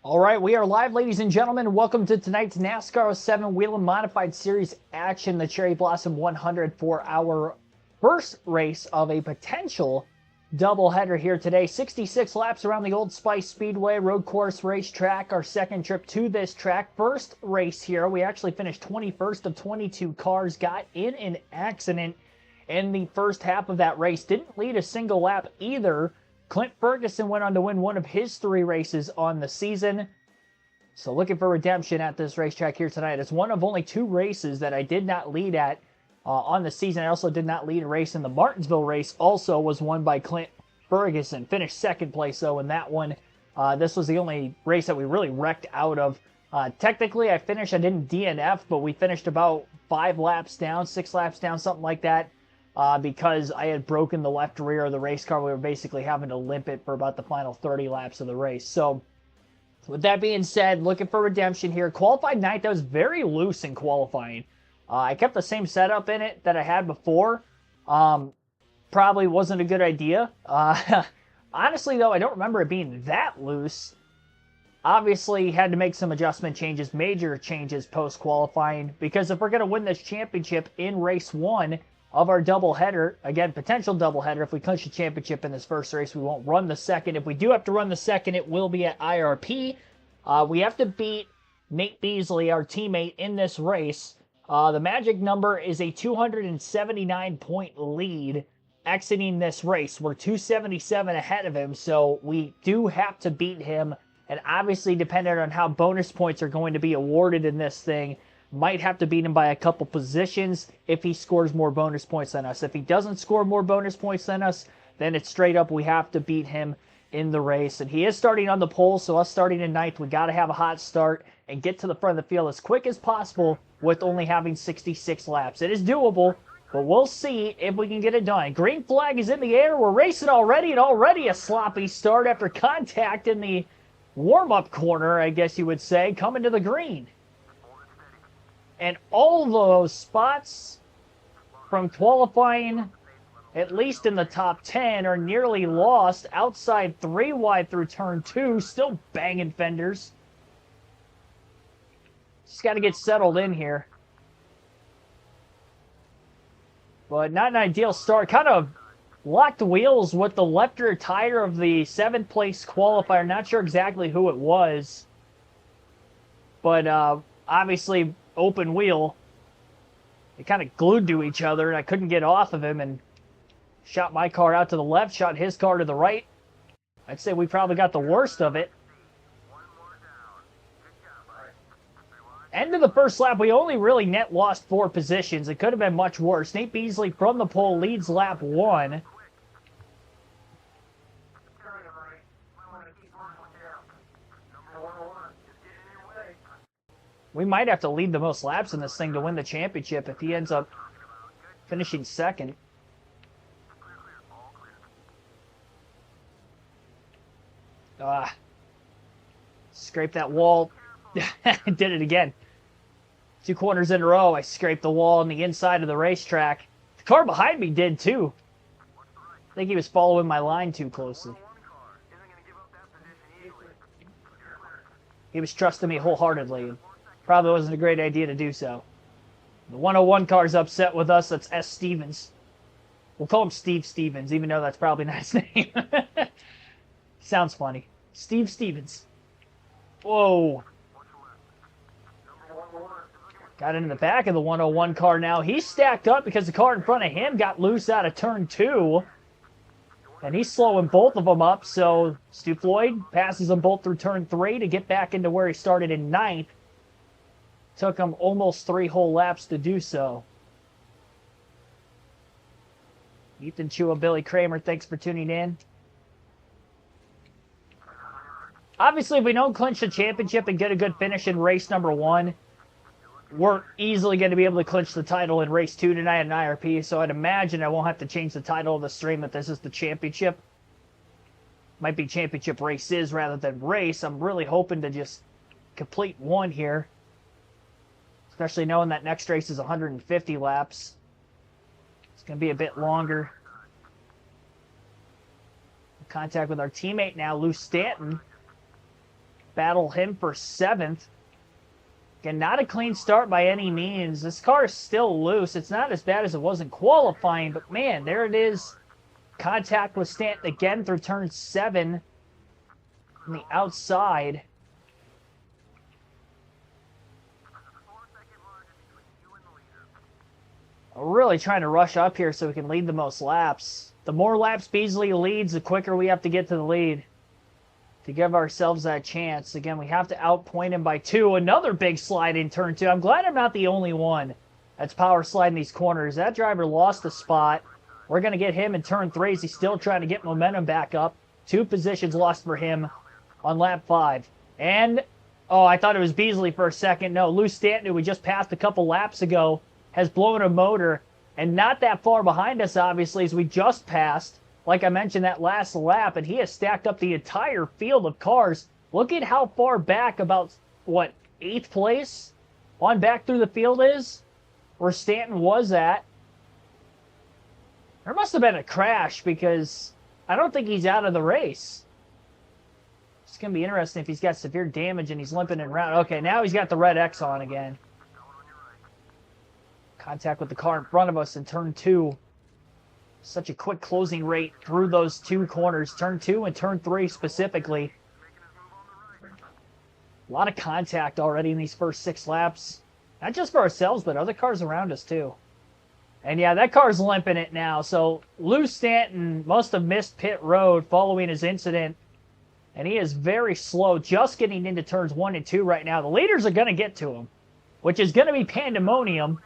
All right, we are live, ladies and gentlemen. Welcome to tonight's NASCAR 07 Whelen Modified Series action, the Cherry Blossom 100 for our first race of a potential doubleheader here today. 66 laps around the Old Spice Speedway road course racetrack, our second trip to this track. First race here, we actually finished 21st of 22 cars, got in an accident in the first half of that race. Didn't lead a single lap either. Clint Ferguson went on to win one of his 3 races on the season. So looking for redemption at this racetrack here tonight. It's one of only 2 races that I did not lead at on the season. I also did not lead a race in the Martinsville race. Also was won by Clint Ferguson. Finished second place though in that one. This was the only race that we really wrecked out of. Technically I didn't DNF, but we finished about 5 laps down, 6 laps down, something like that. Because I had broken the left rear of the race car. We were basically having to limp it for about the final 30 laps of the race. So, with that being said, looking for redemption here. Qualified ninth, that was very loose in qualifying. I kept the same setup in it that I had before. Probably wasn't a good idea. Honestly, though, I don't remember it being that loose. Obviously, had to make some adjustment changes, major changes post-qualifying. Because if we're going to win this championship in race 1... of our doubleheader, again, potential doubleheader. If we clinch the championship in this first race, we won't run the second. If we do have to run the second, it will be at IRP. We have to beat Nate Beasley, our teammate, in this race. The magic number is a 279-point lead exiting this race. We're 277 ahead of him, so we do have to beat him. And obviously, depending on how bonus points are going to be awarded in this thing, might have to beat him by a couple positions if he scores more bonus points than us. If he doesn't score more bonus points than us, then it's straight up we have to beat him in the race. And he is starting on the pole, so us starting in ninth, we got to have a hot start and get to the front of the field as quick as possible with only having 66 laps. It is doable, but we'll see if we can get it done. Green flag is in the air. We're racing already, and already a sloppy start after contact in the warm-up corner, I guess you would say, coming to the green. And all those spots from qualifying, at least in the top 10, are nearly lost. Outside 3 wide through turn 2, still banging fenders. Just got to get settled in here. But not an ideal start. Kind of locked wheels with the left rear tire of the 7th place qualifier. Not sure exactly who it was. But obviously open wheel. They kind of glued to each other, and I couldn't get off of him, and shot my car out to the left, shot his car to the right. I'd say we probably got the worst of it. End of the first lap, we only really net lost 4 positions. It could have been much worse. Nate Beasley from the pole leads lap 1. We might have to lead the most laps in this thing to win the championship if he ends up finishing second. Scraped that wall. Did it again. 2 corners in a row, I scraped the wall on the inside of the racetrack. The car behind me did too. I think he was following my line too closely. He was trusting me wholeheartedly. Probably wasn't a great idea to do so. The 101 car's upset with us. That's S. Stevens. We'll call him Steve Stevens, even though that's probably not his name. Sounds funny. Steve Stevens. Whoa. Got into the back of the 101 car now. He's stacked up because the car in front of him got loose out of turn 2. And he's slowing both of them up. So Stu Floyd passes them both through turn 3 to get back into where he started in 9th. Took him almost 3 whole laps to do so. Ethan Chua, Billy Kramer, thanks for tuning in. Obviously, if we don't clinch the championship and get a good finish in race number 1, we're easily going to be able to clinch the title in race 2 tonight in IRP, so I'd imagine I won't have to change the title of the stream that this is the championship. Might be championship races rather than race. I'm really hoping to just complete 1 here. Especially knowing that next race is 150 laps. It's going to be a bit longer. Contact with our teammate now, Lou Stanton. battle him for 7th. Again, not a clean start by any means. This car is still loose. It's not as bad as it was in qualifying, but man, there it is. Contact with Stanton again through turn 7 on the outside. We're really trying to rush up here so we can lead the most laps. The more laps Beasley leads, the quicker we have to get to the lead to give ourselves that chance. Again, we have to outpoint him by 2. Another big slide in turn 2. I'm glad I'm not the only one that's power sliding these corners. That driver lost a spot. We're going to get him in turn 3 as he's still trying to get momentum back up. 2 positions lost for him on lap 5. And, oh, I thought it was Beasley for a second. No, Lou Stanton, who we just passed a couple laps ago, has blown a motor. And not that far behind us, obviously, as we just passed, like I mentioned, that last lap. And he has stacked up the entire field of cars. Look at how far back, about, what, 8th place on back through the field is, where Stanton was at. There must have been a crash because I don't think he's out of the race. It's going to be interesting if he's got severe damage and he's limping and around. Okay, now he's got the red X on again. Contact with the car in front of us in turn 2. Such a quick closing rate through those 2 corners. Turn 2 and turn 3 specifically. A lot of contact already in these first 6 laps. Not just for ourselves, but other cars around us too. And yeah, that car's limping it now. So Lou Stanton must have missed pit road following his incident. And he is very slow, just getting into turns 1 and 2 right now. The leaders are going to get to him, which is going to be pandemonium.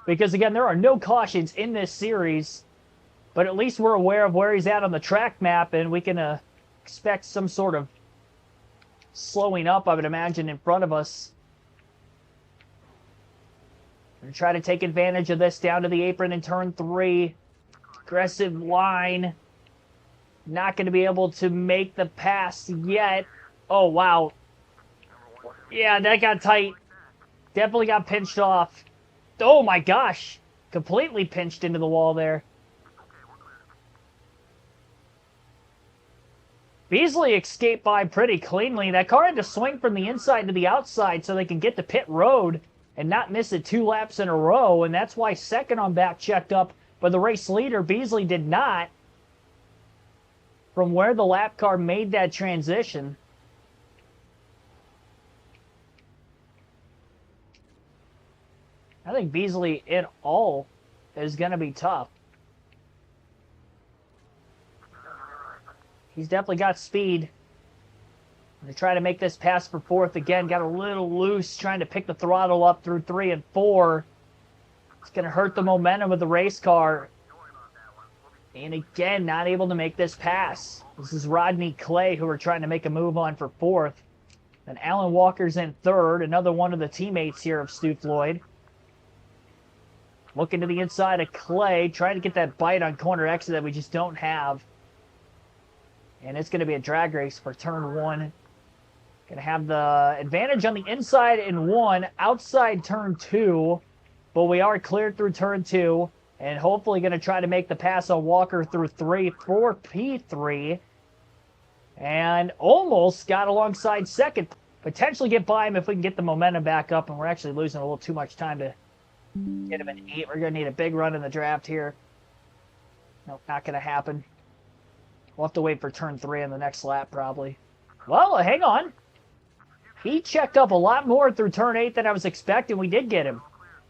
Because again, there are no cautions in this series. But at least we're aware of where he's at on the track map. And we can expect some sort of slowing up, I would imagine, in front of us. Going to try to take advantage of this down to the apron in turn 3. Aggressive line. Not going to be able to make the pass yet. Oh, wow. Yeah, that got tight. Definitely got pinched off. Oh, my gosh. Completely pinched into the wall there. Beasley escaped by pretty cleanly. That car had to swing from the inside to the outside so they can get to pit road and not miss it 2 laps in a row, and that's why second on back checked up, but the race leader, Beasley, did not. From where the lap car made that transition. I think Beasley, in all, is going to be tough. He's definitely got speed. They try to make this pass for 4th again. Got a little loose trying to pick the throttle up through 3 and 4. It's going to hurt the momentum of the race car. And again, not able to make this pass. This is Rodney Clay who we're trying to make a move on for 4th. And Alan Walker's in 3rd. Another one of the teammates here of Stu Floyd. Looking to the inside of Clay. Trying to get that bite on corner exit that we just don't have. And it's going to be a drag race for turn 1. Going to have the advantage on the inside in 1, outside turn 2. But we are cleared through turn 2. And hopefully going to try to make the pass on Walker through 3 for P3. And almost got alongside 2nd. Potentially get by him if we can get the momentum back up. And we're actually losing a little too much time to get him an 8. We're going to need a big run in the draft here. Nope, not going to happen. We'll have to wait for turn 3 on the next lap, probably. Well, hang on. He checked up a lot more through turn 8 than I was expecting. We did get him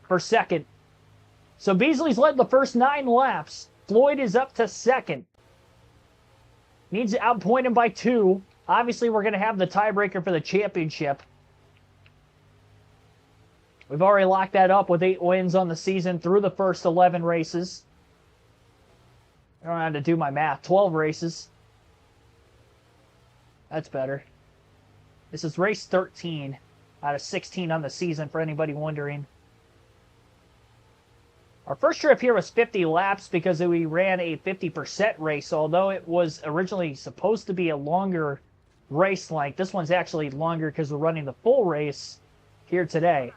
for 2nd. So Beasley's led the first 9 laps. Floyd is up to 2nd. Needs to outpoint him by 2. Obviously, we're going to have the tiebreaker for the championship. We've already locked that up with 8 wins on the season through the first 11 races. I don't have to do my math. 12 races. That's better. This is race 13 out of 16 on the season, for anybody wondering. Our first trip here was 50 laps because we ran a 50% race, although it was originally supposed to be a longer race length. This one's actually longer because we're running the full race here today.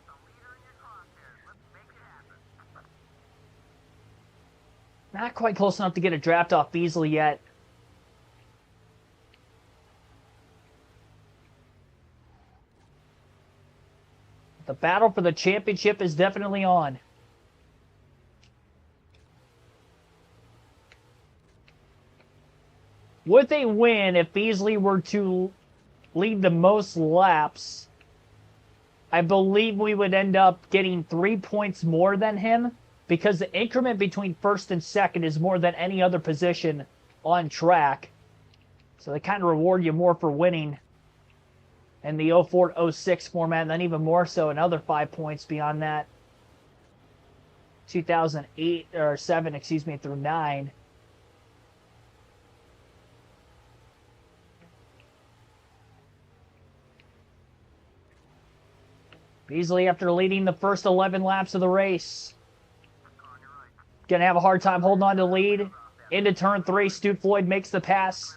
Not quite close enough to get a draft off Beasley yet. The battle for the championship is definitely on. With a win, if Beasley were to lead the most laps, I believe we would end up getting 3 points more than him, because the increment between first and second is more than any other position on track. So they kind of reward you more for winning in the 04-06 format, and then even more so another 5 points beyond that. 2008 or 7, excuse me, through 9. Beasley, after leading the first 11 laps of the race, going to have a hard time holding on to lead. Into turn 3, Stuart Floyd makes the pass.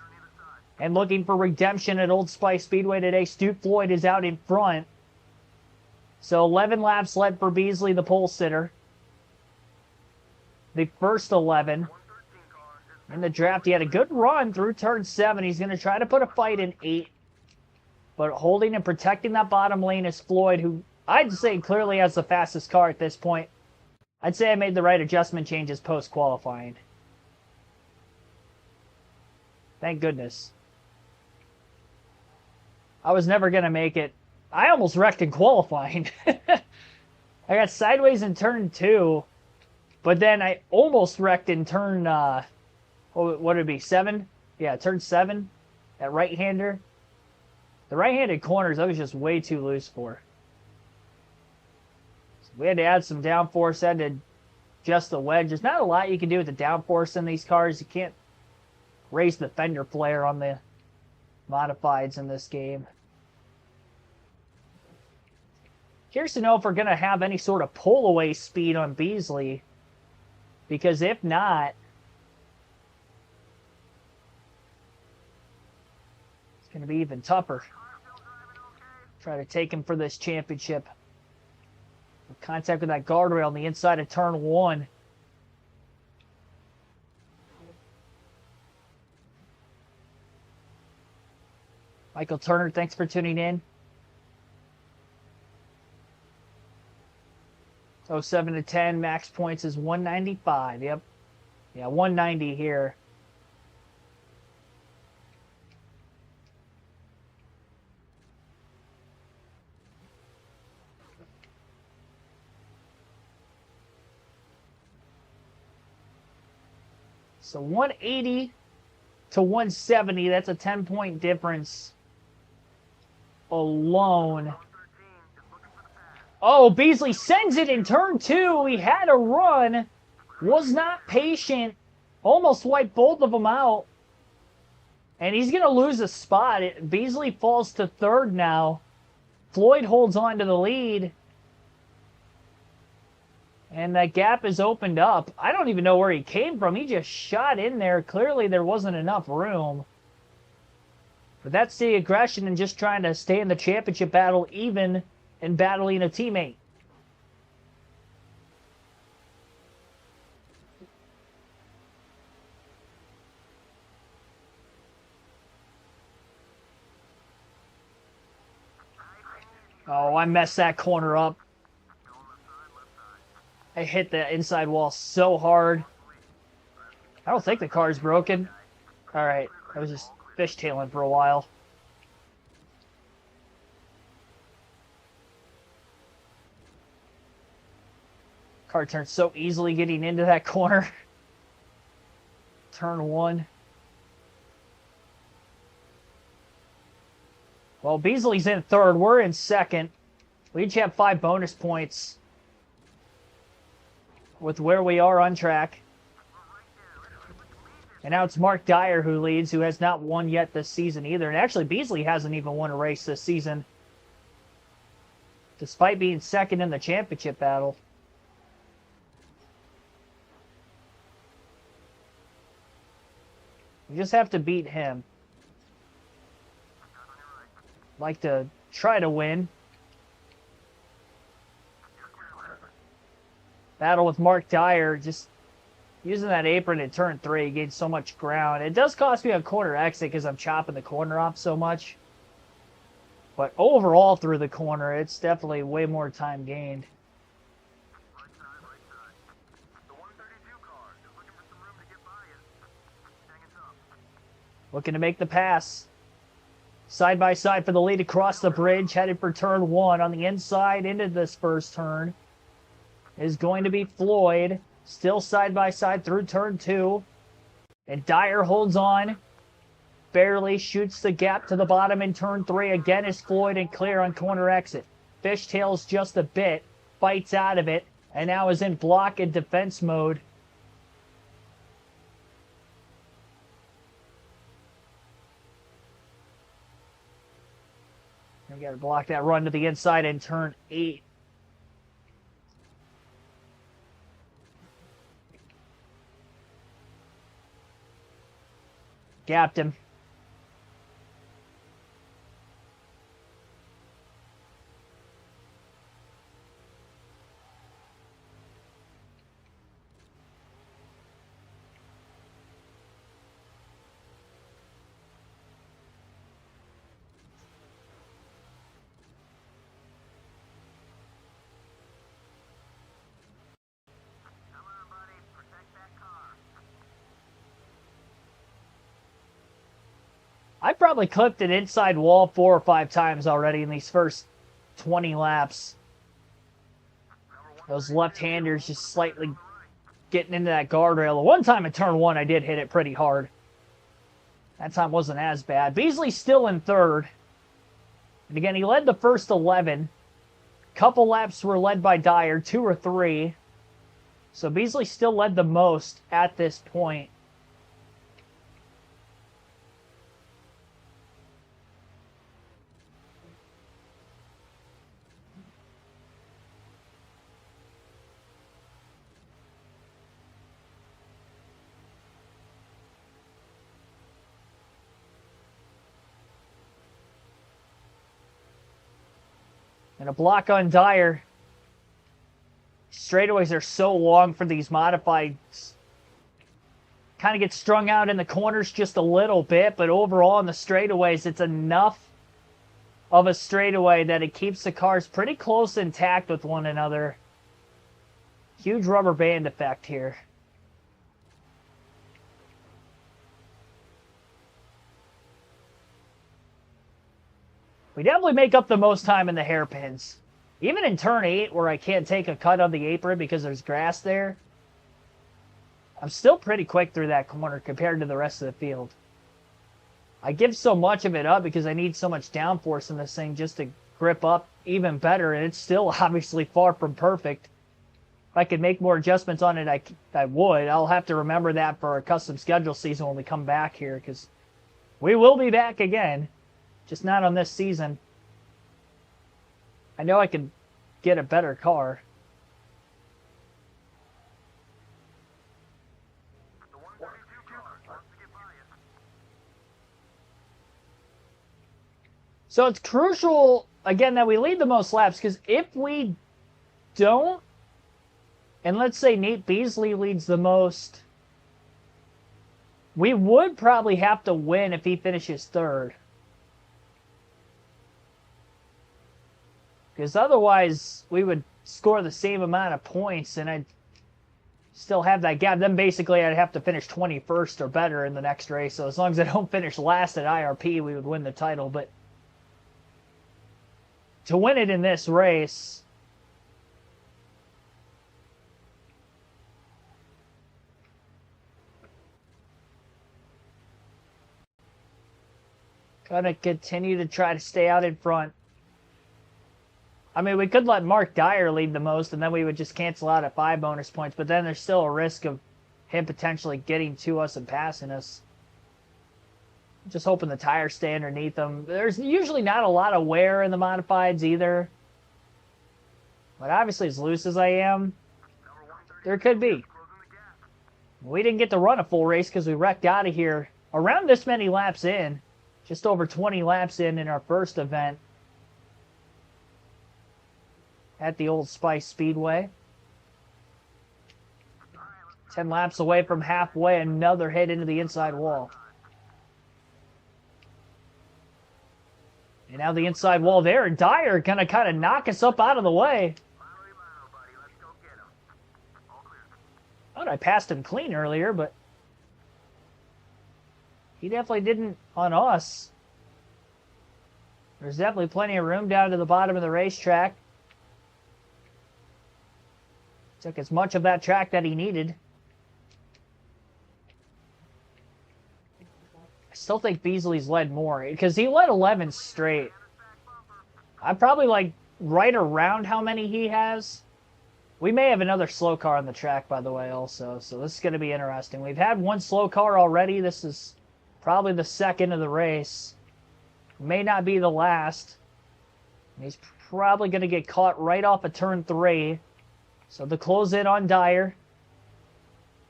And looking for redemption at Old Spice Speedway today, Stuart Floyd is out in front. So 11 laps led for Beasley, the pole sitter. The first 11. In the draft, he had a good run through turn 7. He's going to try to put a fight in 8. But holding and protecting that bottom lane is Floyd, who I'd say clearly has the fastest car at this point. I'd say I made the right adjustment changes post-qualifying. Thank goodness. I was never going to make it. I almost wrecked in qualifying. I got sideways in turn 2, but then I almost wrecked in turn, what would it be, 7? Yeah, turn 7, that right-hander. The right-handed corners, I was just way too loose for. So we had to add some downforce, had to adjust the wedge. There's not a lot you can do with the downforce in these cars. You can't raise the fender flare on the modifieds in this game. Curious to know if we're going to have any sort of pull-away speed on Beasley. Because if not, it's going to be even tougher. Try to take him for this championship. Contact with that guardrail on the inside of turn 1. Michael Turner, thanks for tuning in. 07 to 10, max points is 195. Yep. Yeah, 190 here. So 180 to 170, that's a 10-point difference alone. Oh, Beasley sends it in turn 2. He had a run, was not patient, almost wiped both of them out. And he's going to lose a spot. Beasley falls to 3rd now. Floyd holds on to the lead. And that gap is opened up. I don't even know where he came from. He just shot in there. Clearly there wasn't enough room. But that's the aggression and just trying to stay in the championship battle even and battling a teammate. Oh, I messed that corner up. I hit the inside wall so hard. I don't think the car's broken. Alright, I was just fishtailing for a while. Car turned so easily getting into that corner. Turn 1. Well, Beasley's in 3rd. We're in 2nd. We each have 5 bonus points with where we are on track. And now it's Mark Dyer who leads, who has not won yet this season either. And actually, Beasley hasn't even won a race this season, despite being 2nd in the championship battle. We just have to beat him. Like to try to win. Battle with Mark Dyer, just using that apron in turn 3, gained so much ground. It does cost me a corner exit because I'm chopping the corner off so much. But overall through the corner, it's definitely way more time gained. Looking to make the pass. Side by side for the lead across the bridge, headed for turn 1 on the inside into this first turn. Is going to be Floyd. Still side by side through turn 2. And Dyer holds on. Barely shoots the gap to the bottom in turn 3. Again is Floyd and clear on corner exit. Fishtails just a bit. Fights out of it. And now is in block and defense mode. We got to block that run to the inside in turn 8. Gapped him. I probably clipped an inside wall 4 or 5 times already in these first 20 laps. Those left-handers just slightly getting into that guardrail. The one time in turn 1, I did hit it pretty hard. That time wasn't as bad. Beasley's still in third. And again, he led the first 11. Couple laps were led by Dyer, 2 or 3. So Beasley still led the most at this point. And a block on Dyer. Straightaways are so long for these modifieds. Kind of get strung out in the corners just a little bit, but overall in the straightaways, it's enough of a straightaway that it keeps the cars pretty close intact with one another. Huge rubber band effect here. We definitely make up the most time in the hairpins. Even in turn 8, where I can't take a cut on the apron because there's grass there, I'm still pretty quick through that corner compared to the rest of the field. I give so much of it up because I need so much downforce in this thing just to grip up even better, and it's still obviously far from perfect. If I could make more adjustments on it, I would. I'll have to remember that for a custom schedule season when we come back here, because we will be back again. Just not on this season. I know I could get a better car. So it's crucial, again, that we lead the most laps, because if we don't, and let's say Nate Beasley leads the most, we would probably have to win if he finishes third. Because otherwise, we would score the same amount of points, and I'd still have that gap. Then basically, I'd have to finish 21st or better in the next race. So as long as I don't finish last at IRP, we would win the title. But to win it in this race, gotta continue to try to stay out in front. I mean, we could let Mark Dyer lead the most, and then we would just cancel out at 5 bonus points. But then there's still a risk of him potentially getting to us and passing us. Just hoping the tires stay underneath them. There's usually not a lot of wear in the modifieds either. But obviously, as loose as I am, there could be. We didn't get to run a full race because we wrecked out of here around this many laps in. Just over 20 laps in our first event at the Old Spice Speedway. 10 laps away from halfway, another hit into the inside wall. And now the inside wall there, and Dyer gonna kind of knock us up out of the way. Oh, I passed him clean earlier, but he definitely didn't on us. There's definitely plenty of room down to the bottom of the racetrack. Took as much of that track that he needed. I still think Beasley's led more, because he led 11 straight. I'm probably like right around how many he has. We may have another slow car on the track, by the way, also. So this is going to be interesting. We've had one slow car already. This is probably the second of the race. May not be the last. He's probably going to get caught right off of turn 3. So to close in on Dyer.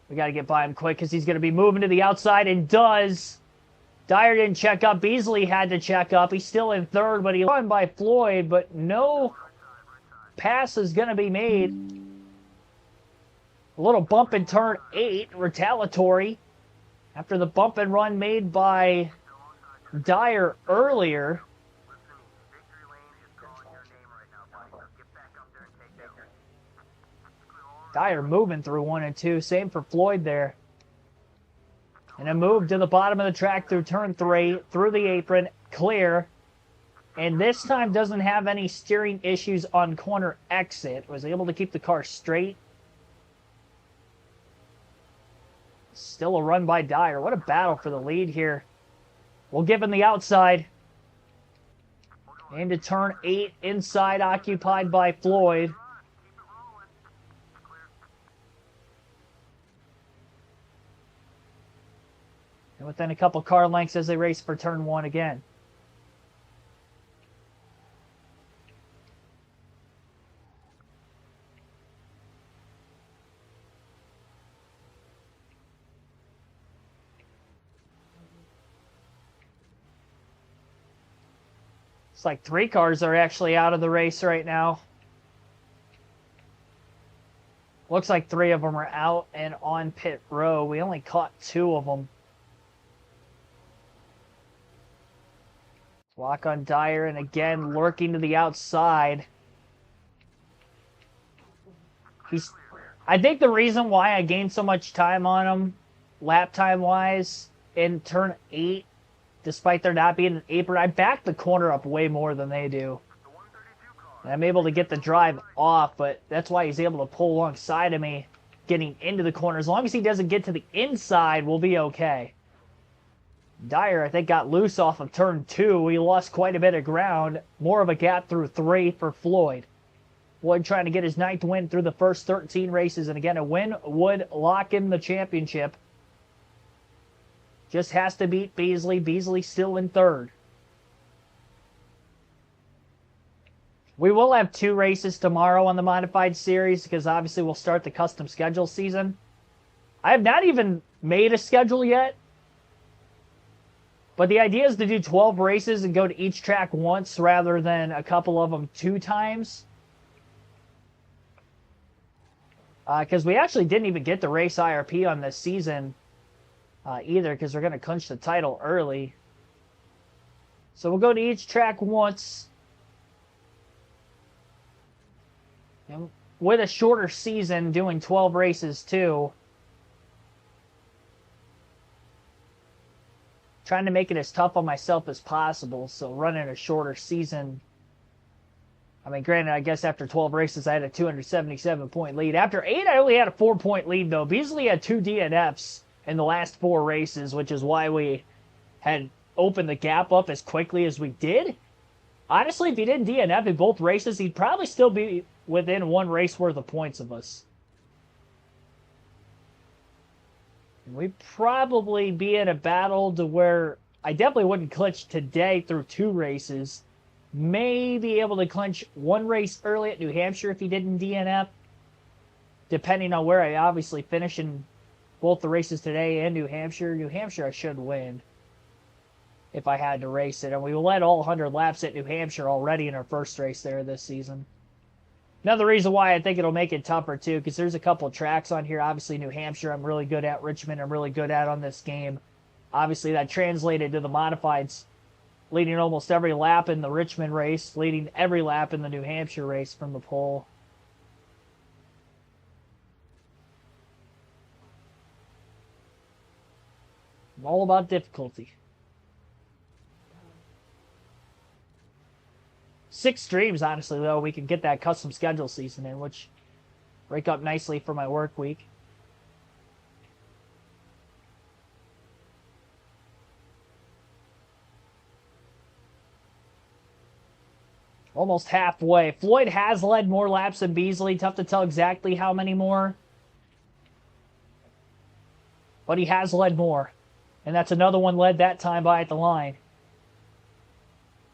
We got to get by him quick because he's going to be moving to the outside, and does. Dyer didn't check up. Beasley had to check up. He's still in third, but he won by Floyd, but no pass is going to be made. A little bump in turn 8, retaliatory, after the bump and run made by Dyer earlier. Dyer moving through 1 and 2. Same for Floyd there. And a move to the bottom of the track through turn 3, through the apron, clear. And this time doesn't have any steering issues on corner exit. Was able to keep the car straight. Still a run by Dyer. What a battle for the lead here. We'll give him the outside. Into turn 8, inside occupied by Floyd. And within a couple car lengths as they race for turn 1 again. It's like 3 cars are actually out of the race right now. Looks like 3 of them are out and on pit row. We only caught 2 of them. Lock on Dyer, and again lurking to the outside. I think the reason why I gained so much time on him, lap time wise, in turn 8, despite there not being an apron, I backed the corner up way more than they do. And I'm able to get the drive off, but that's why he's able to pull alongside of me, getting into the corner. As long as he doesn't get to the inside, we'll be okay. Dyer, I think, got loose off of turn 2. He lost quite a bit of ground. More of a gap through 3 for Floyd. Floyd trying to get his 9th win through the first 13 races. And again, a win would lock in the championship. Just has to beat Beasley. Beasley still in 3rd. We will have 2 races tomorrow on the Modified Series because obviously we'll start the custom schedule season. I have not even made a schedule yet. But the idea is to do 12 races and go to each track once rather than a couple of them 2 times. Because we actually didn't even get the race IRP on this season either, because we're going to clinch the title early. So we'll go to each track once. And with a shorter season, doing 12 races too. Trying to make it as tough on myself as possible, so running a shorter season. I mean, granted, I guess after 12 races, I had a 277-point lead. After 8, I only had a 4-point lead, though. Beasley had 2 DNFs in the last 4 races, which is why we had opened the gap up as quickly as we did. Honestly, if he didn't DNF in both races, he'd probably still be within 1 race worth of points of us. We'd probably be in a battle to where I definitely wouldn't clinch today through 2 races. May be able to clinch 1 race early at New Hampshire if he didn't DNF. Depending on where I obviously finish in both the races today and New Hampshire. New Hampshire I should win if I had to race it. And we led all 100 laps at New Hampshire already in our first race there this season. Another reason why I think it'll make it tougher, too, because there's a couple of tracks on here. Obviously, New Hampshire, I'm really good at. Richmond, I'm really good at on this game. Obviously, that translated to the Modifieds leading almost every lap in the Richmond race, leading every lap in the New Hampshire race from the pole. All about difficulty. 6 streams, honestly, though, we can get that custom schedule season in, which break up nicely for my work week. Almost halfway. Floyd has led more laps than Beasley. Tough to tell exactly how many more. But he has led more. And that's another one led that time by at the line.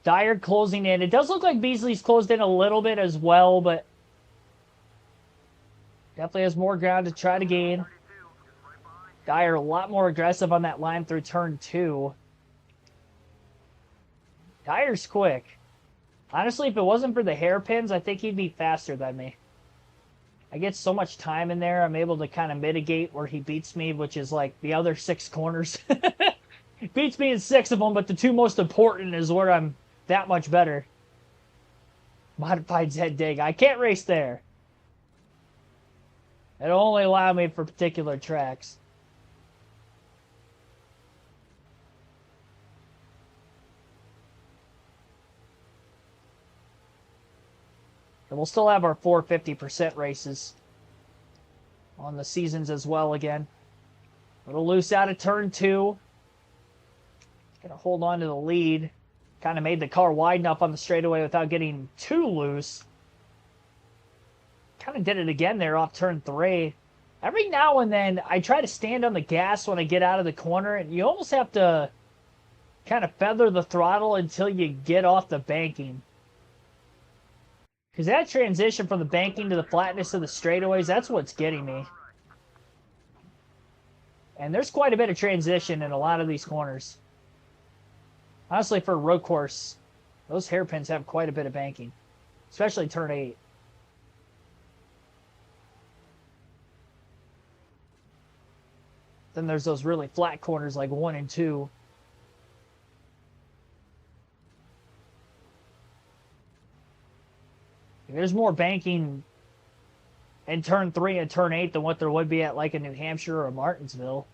Dyer closing in. It does look like Beasley's closed in a little bit as well, but definitely has more ground to try to gain. Dyer a lot more aggressive on that line through turn 2. Dyer's quick. Honestly, if it wasn't for the hairpins, I think he'd be faster than me. I get so much time in there, I'm able to kind of mitigate where he beats me, which is like the other 6 corners. He beats me in 6 of them, but the 2 most important is where I'm that much better. Modified head dig. I can't race there. It'll only allow me for particular tracks. And we'll still have our 450% races on the seasons as well again. A little loose out of turn 2. Gonna hold on to the lead. Kind of made the car wide enough on the straightaway without getting too loose. Kind of did it again there off turn 3. Every now and then, I try to stand on the gas when I get out of the corner, and you almost have to kind of feather the throttle until you get off the banking. Because that transition from the banking to the flatness of the straightaways, that's what's getting me. And there's quite a bit of transition in a lot of these corners. Honestly, for a road course, those hairpins have quite a bit of banking. Especially turn 8. Then there's those really flat corners like 1 and 2. There's more banking in turn 3 and turn 8 than what there would be at like a New Hampshire or a Martinsville.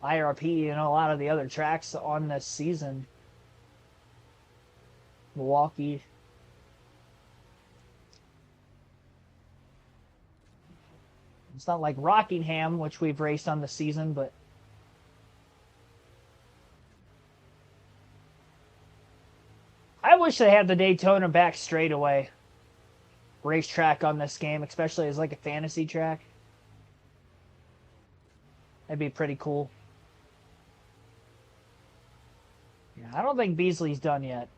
IRP and a lot of the other tracks on this season. Milwaukee. It's not like Rockingham, which we've raced on the season, but I wish they had the Daytona back straightaway racetrack on this game, especially as like a fantasy track. That'd be pretty cool. Yeah, I don't think Beasley's done yet.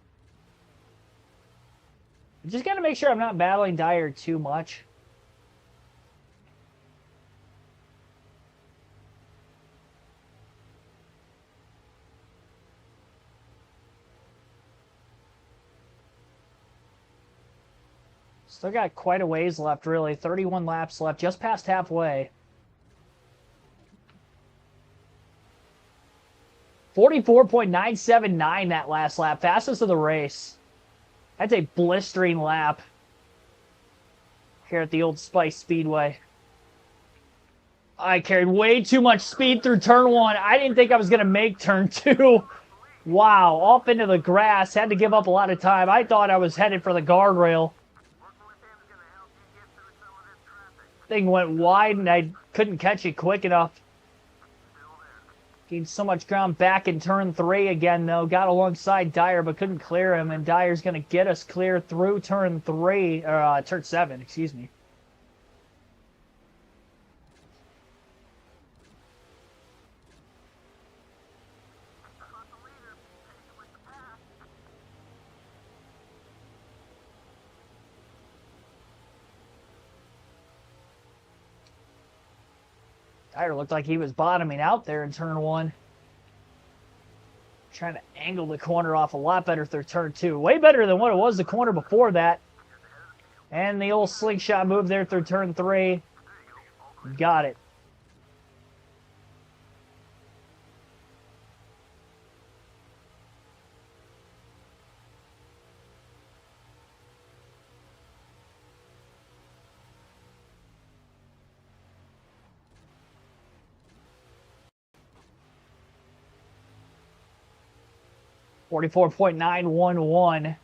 I just gotta make sure I'm not battling Dyer too much. Still got quite a ways left, really. 31 laps left, just past halfway. 44.979 that last lap. Fastest of the race. That's a blistering lap here at the Old Spice Speedway. I carried way too much speed through turn 1. I didn't think I was going to make turn 2. Wow, off into the grass. Had to give up a lot of time. I thought I was headed for the guardrail. Thing went wide and I couldn't catch it quick enough. Gained so much ground back in turn 3 again, though. Got alongside Dyer, but couldn't clear him. And Dyer's going to get us clear through turn 3, or turn 7, excuse me. Dyer looked like he was bottoming out there in turn 1. Trying to angle the corner off a lot better through turn 2. Way better than what it was the corner before that. And the old slingshot move there through turn 3. Got it. 44.911.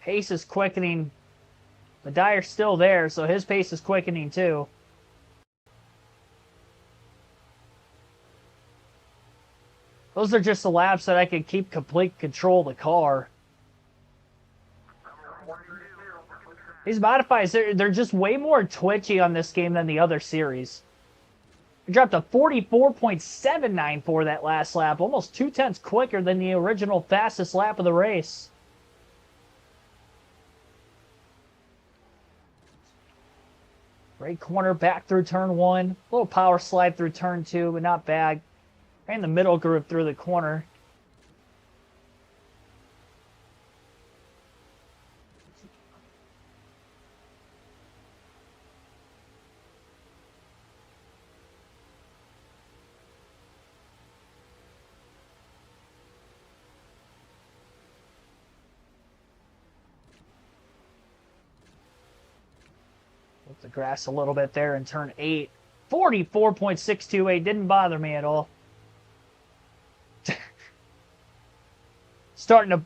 Pace is quickening. The Dyer's still there, so his pace is quickening too. Those are just the laps that I could keep complete control of the car. These modifiers, they're just way more twitchy on this game than the other series. I dropped a 44.794 that last lap, almost 2/10 quicker than the original fastest lap of the race. Great corner back through turn 1. A little power slide through turn 2, but not bad. Ran the middle groove through the corner. The grass a little bit there in turn 8. 44.628 didn't bother me at all. Starting to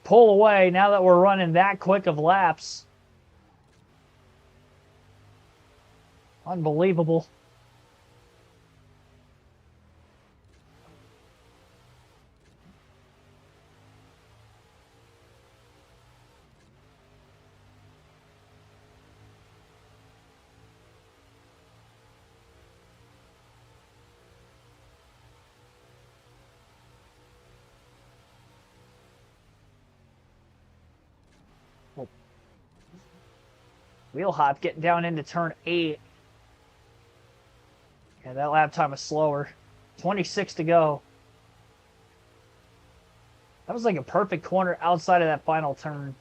pull away now that we're running that quick of laps. Unbelievable. Wheel hop getting down into turn 8. Yeah, that lap time is slower. 26 to go. That was like a perfect corner outside of that final turn.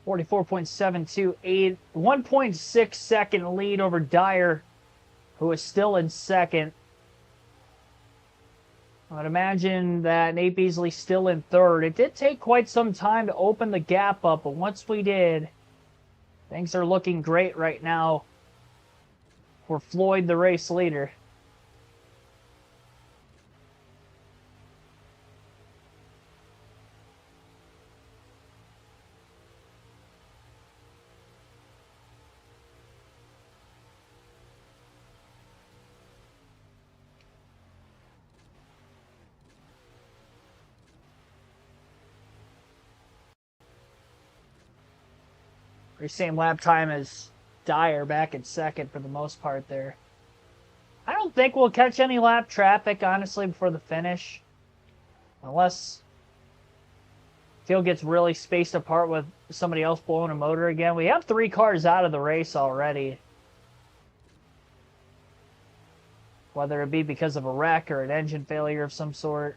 .728, 1.6 second lead over Dyer, who is still in second. I'd imagine that Nate Beasley's still in third. It did take quite some time to open the gap up, but once we did, things are looking great right now for Floyd, the race leader. Same lap time as Dyer back in second for the most part there. I don't think we'll catch any lap traffic, honestly, before the finish. Unless field gets really spaced apart with somebody else blowing a motor again. We have 3 cars out of the race already. Whether it be because of a wreck or an engine failure of some sort.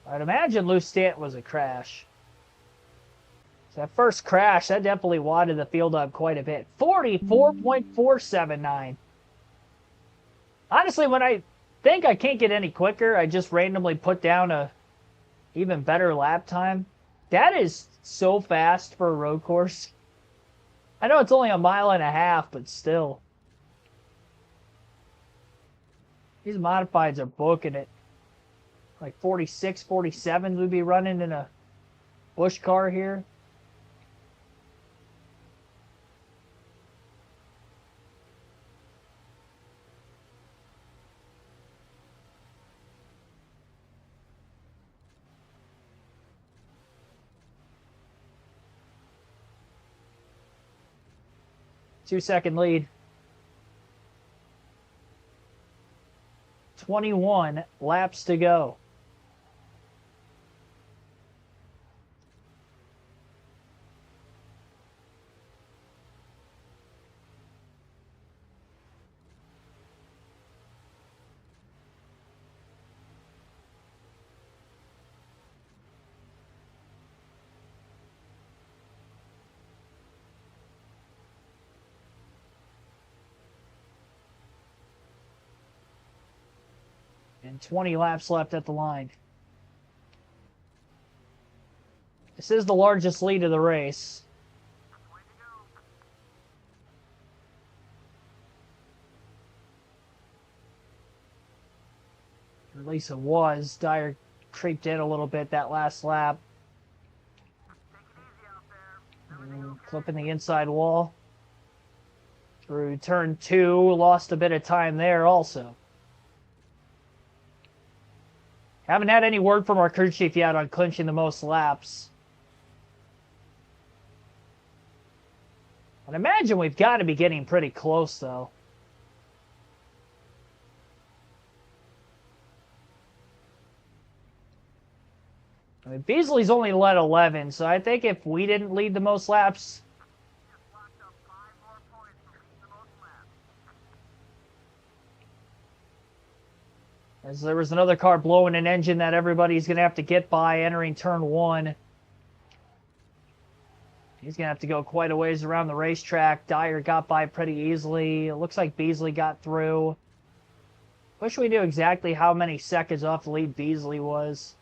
I'd imagine Lou Stant was a crash. So that first crash, that definitely wadded the field up quite a bit. 44.479. Honestly, when I think I can't get any quicker, I just randomly put down a even better lap time. That is so fast for a road course. I know it's only a mile and a half, but still. These modifieds are booking it. Like 46, 47 would be running in a Busch car here. Two-second lead. 21 laps to go. And 20 laps left at the line. This is the largest lead of the race. Or at least it was. Dyer creeped in a little bit that last lap. Clipping the inside wall. Through turn 2, lost a bit of time there also. Haven't had any word from our crew chief yet on clinching the most laps. I'd imagine we've got to be getting pretty close, though. I mean, Beasley's only led 11, so I think if we didn't lead the most laps... As there was another car blowing an engine that everybody's going to have to get by entering turn 1. He's going to have to go quite a ways around the racetrack. Dyer got by pretty easily. It looks like Beasley got through. Wish we knew exactly how many seconds off the lead Beasley was.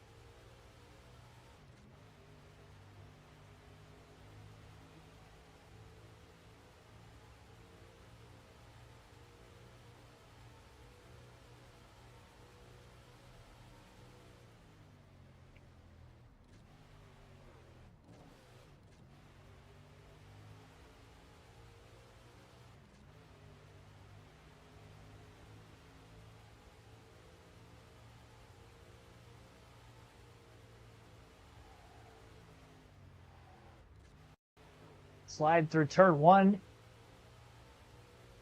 Slide through turn 1.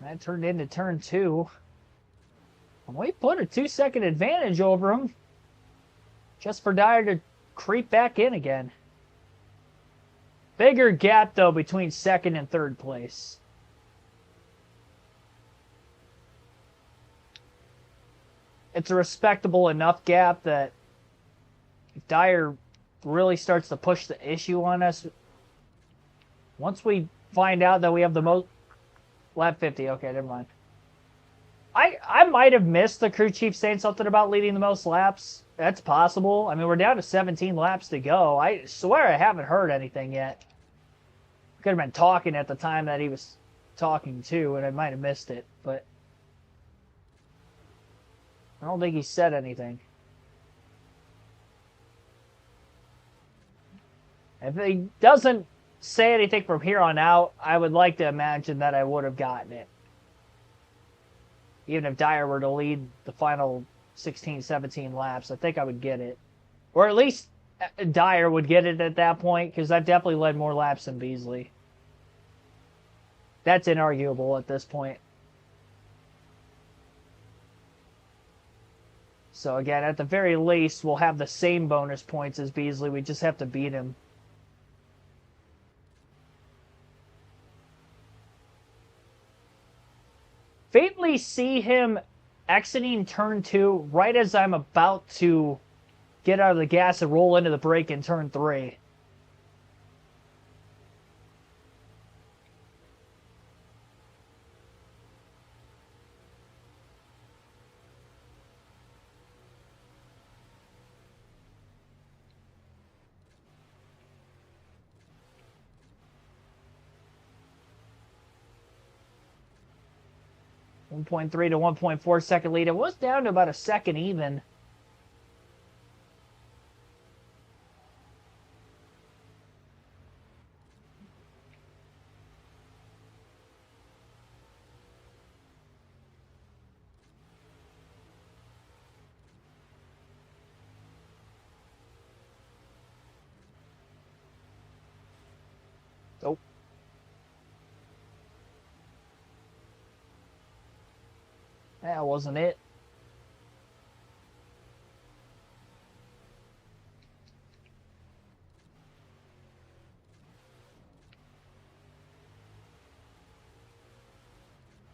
That turned into turn 2. And we put a 2-second advantage over him. Just for Dyer to creep back in again. Bigger gap, though, between second and third place. It's a respectable enough gap that if Dyer really starts to push the issue on us, once we find out that we have the most... Lap 50. Okay, never mind. I might have missed the crew chief saying something about leading the most laps. That's possible. I mean, we're down to 17 laps to go. I swear I haven't heard anything yet. Could have been talking at the time that he was talking to, and I might have missed it. But I don't think he said anything. If he doesn't say anything from here on out, I would like to imagine that I would have gotten it. Even if Dyer were to lead the final 16, 17 laps, I think I would get it. Or at least Dyer would get it at that point, because I've definitely led more laps than Beasley. That's inarguable at this point. So again, at the very least, we'll have the same bonus points as Beasley. We just have to beat him. Faintly see him exiting turn 2 right as I'm about to get out of the gas and roll into the brake in turn 3. 1.3 to 1.4 second lead. It was down to about a second even. Nope. That wasn't it.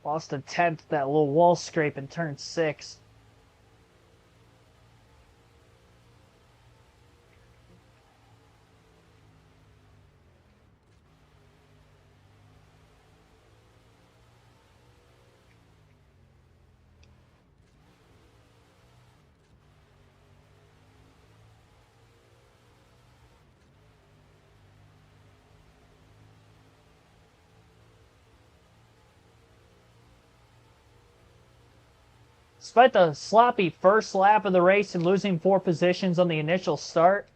Lost a tenth, that little wall scrape in turn 6. Despite the sloppy first lap of the race and losing 4 positions on the initial start,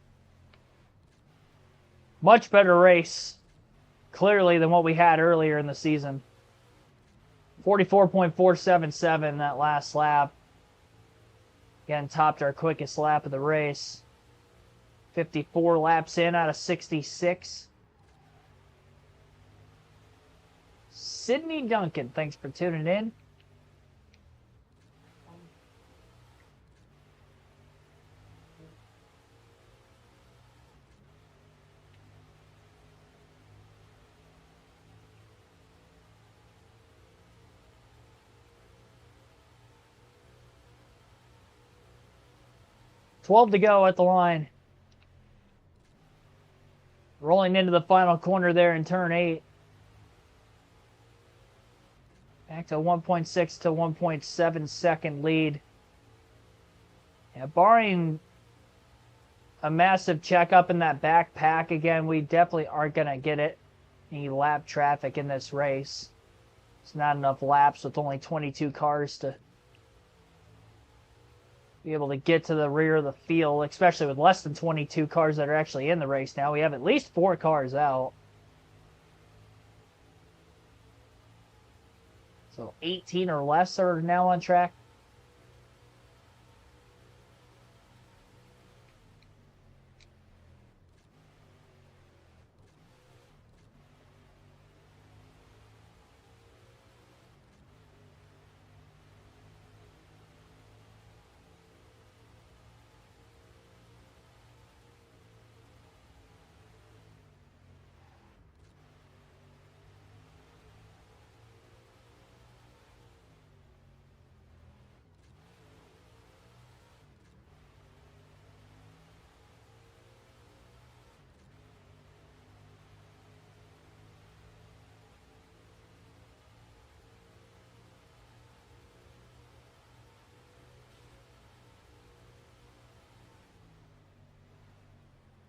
much better race, clearly, than what we had earlier in the season. 44.477 that last lap. Again, topped our quickest lap of the race. 54 laps in out of 66. Sydney Duncan, thanks for tuning in. $12 to go at the line. Rolling into the final corner there in turn 8. Back to 1.6 to 1.7 second lead. Yeah, barring a massive checkup in that back pack again, we definitely aren't going to get it. Any lap traffic in this race. It's not enough laps with only 22 cars to be able to get to the rear of the field, especially with less than 22 cars that are actually in the race now. We have at least 4 cars out. So 18 or less are now on track.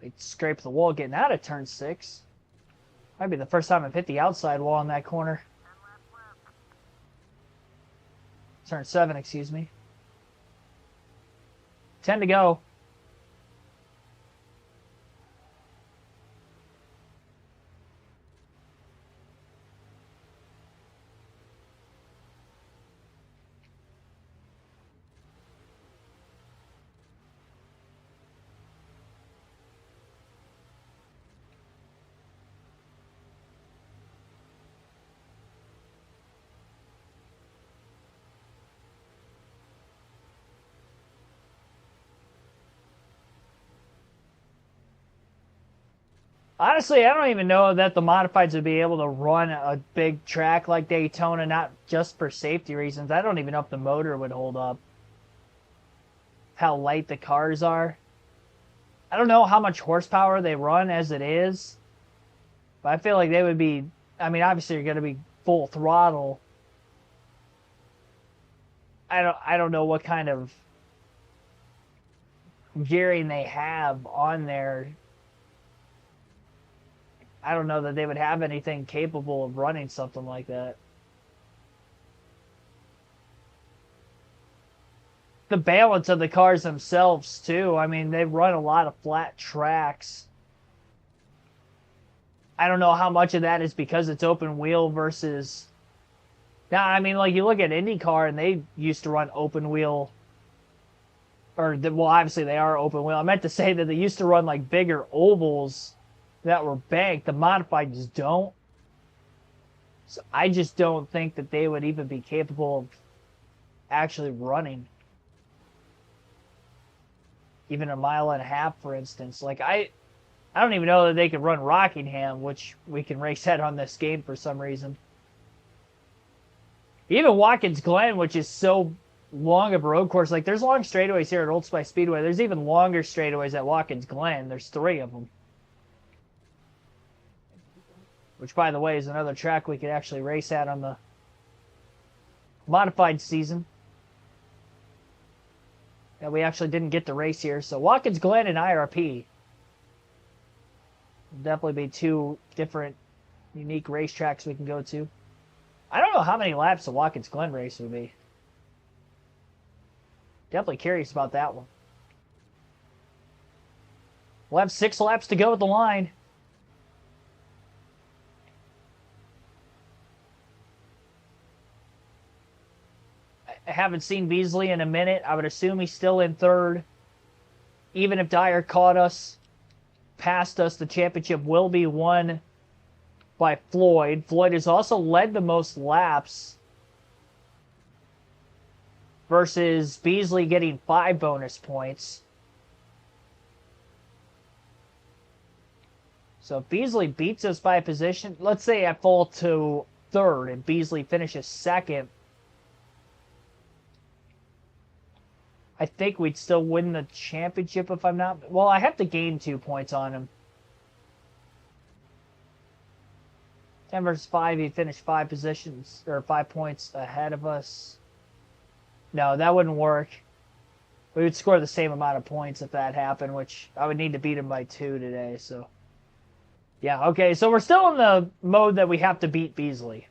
They scraped the wall getting out of turn 6. Might be the first time I've hit the outside wall in that corner. Turn 7, excuse me. 10 to go. Honestly, I don't even know that the modifieds would be able to run a big track like Daytona, not just for safety reasons. I don't even know if the motor would hold up. How light the cars are. I don't know how much horsepower they run as it is. But I feel like they would be, I mean, obviously you're going to be full throttle. I don't know what kind of gearing they have on there. I don't know that they would have anything capable of running something like that. the balance of the cars themselves, too. I mean, they run a lot of flat tracks. I don't know how much of that is because it's open wheel versus... Now, I mean, like, you look at IndyCar, and they used to run open wheel... well, obviously they are open wheel. I meant to say that they used to run, like, bigger ovals that were banked. The modified just don't. So I just don't think that they would even be capable of actually running even a mile and a half, for instance. Like, I don't even know that they could run Rockingham, which we can race that on this game for some reason. Even Watkins Glen, which is so long of a road course. Like, there's long straightaways here at Old Spice Speedway. There's even longer straightaways at Watkins Glen. There's 3 of them. Which, by the way, is another track we could actually race at on the modified season. That we actually didn't get to race here. So Watkins Glen and IRP will definitely be 2 different, unique racetracks we can go to. I don't know how many laps the Watkins Glen race would be. Definitely curious about that one. We'll have 6 laps to go at the line. I haven't seen Beasley in a minute. I would assume he's still in 3rd. Even if Dyer caught us, passed us, the championship will be won by Floyd. Floyd has also led the most laps versus Beasley getting 5 bonus points. So if Beasley beats us by a position, let's say I fall to 3rd and Beasley finishes 2nd, I think we'd still win the championship if I'm not... Well, I have to gain 2 points on him. 10 versus 5, he finished 5 positions, or 5 points ahead of us. No, that wouldn't work. We would score the same amount of points if that happened, which I would need to beat him by 2 today, so... Yeah, okay, so we're still in the mode that we have to beat Beasley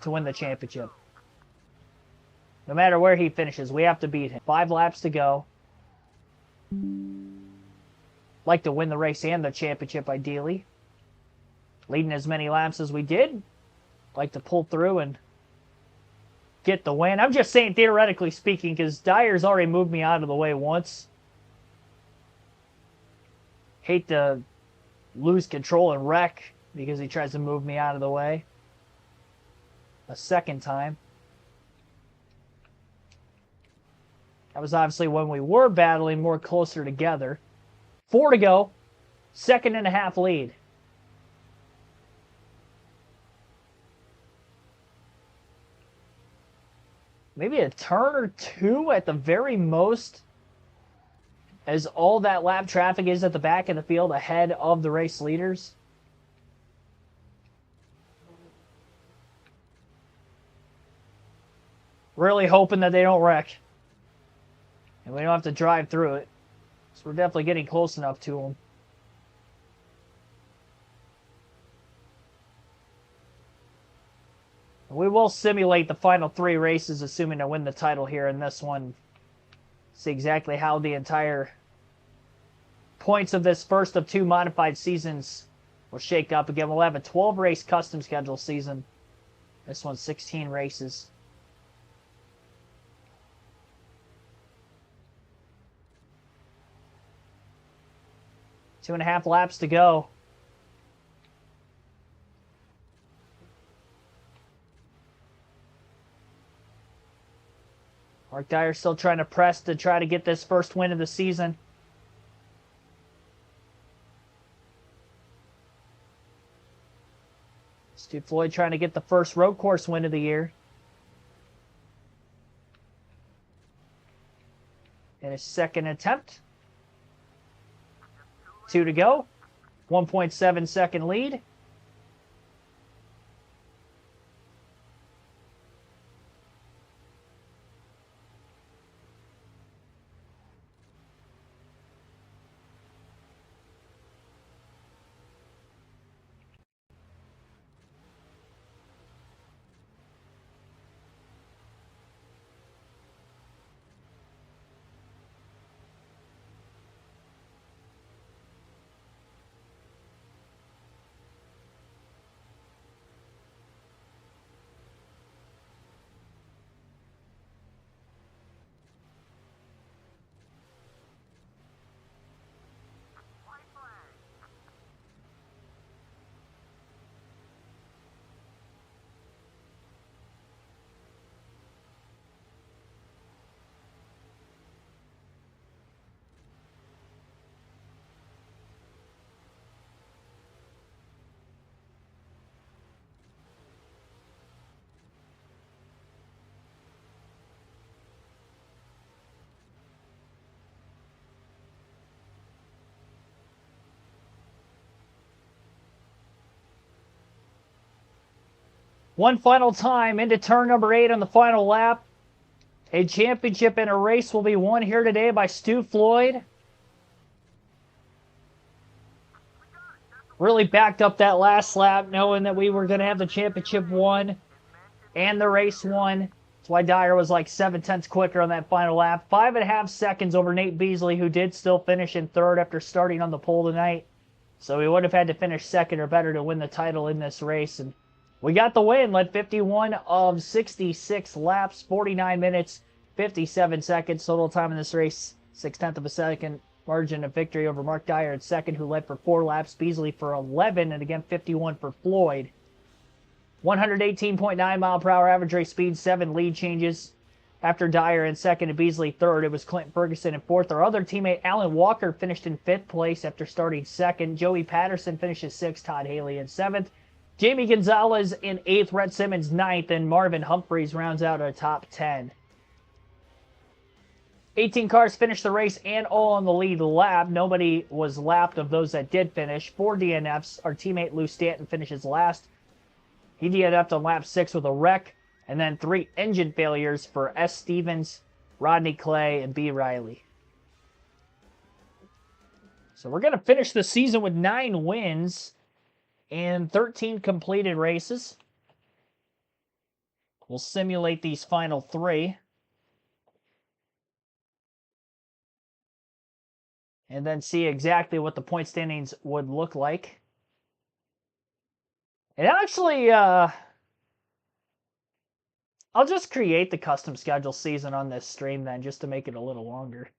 to win the championship. No matter where he finishes, we have to beat him. 5 laps to go. Like to win the race and the championship, ideally. Leading as many laps as we did. Like to pull through and get the win. I'm just saying, theoretically speaking, because Dyer's already moved me out of the way once. Hate to lose control and wreck because he tries to move me out of the way a second time. That was obviously when we were battling more closer together. 4 to go. 2.5 lead. Maybe a turn or 2 at the very most, as all that lap traffic is at the back of the field ahead of the race leaders. Really hoping that they don't wreck. And we don't have to drive through it. So we're definitely getting close enough to them. We will simulate the final 3 races, assuming to win the title here in this one. See exactly how the entire points of this first of 2 modified seasons will shake up. Again, we'll have a 12-race custom schedule season. This one's 16 races. Two and a half laps to go. Mark Dyer still trying to press to try to get this first win of the season. Stu Floyd trying to get the first road course win of the year. In his second attempt. 2 to go. 1.7 second lead. One final time into turn number 8 on the final lap. A championship and a race will be won here today by Stu Floyd. Really backed up that last lap, knowing that we were going to have the championship won and the race won. That's why Dyer was like 7/10 quicker on that final lap. 5.5 seconds over Nate Beasley, who did still finish in third after starting on the pole tonight. So he would have had to finish second or better to win the title in this race. And we got the win. Led 51 of 66 laps, 49 minutes, 57 seconds. Total time in this race, 6/10 of a second. Margin of victory over Mark Dyer at second, who led for 4 laps. Beasley for 11, and again 51 for Floyd. 118.9 mile per hour average race speed, 7 lead changes. After Dyer in second and Beasley third, it was Clinton Ferguson in fourth. Our other teammate, Alan Walker, finished in 5th place after starting second. Joey Patterson finishes 6th. Todd Haley in 7th. Jamie Gonzalez in 8th. Rhett Simmons 9th. And Marvin Humphreys rounds out our top 10. 18 cars finished the race and all on the lead lap. Nobody was lapped of those that did finish. 4 DNFs. Our teammate Lou Stanton finishes last. He DNF'd on lap 6 with a wreck. And then 3 engine failures for S. Stevens, Rodney Clay, and B. Riley. So we're going to finish the season with 9 wins and 13 completed races. We'll simulate these final 3. And then see exactly what the point standings would look like. And actually, I'll just create the custom schedule season on this stream then, just to make it a little longer.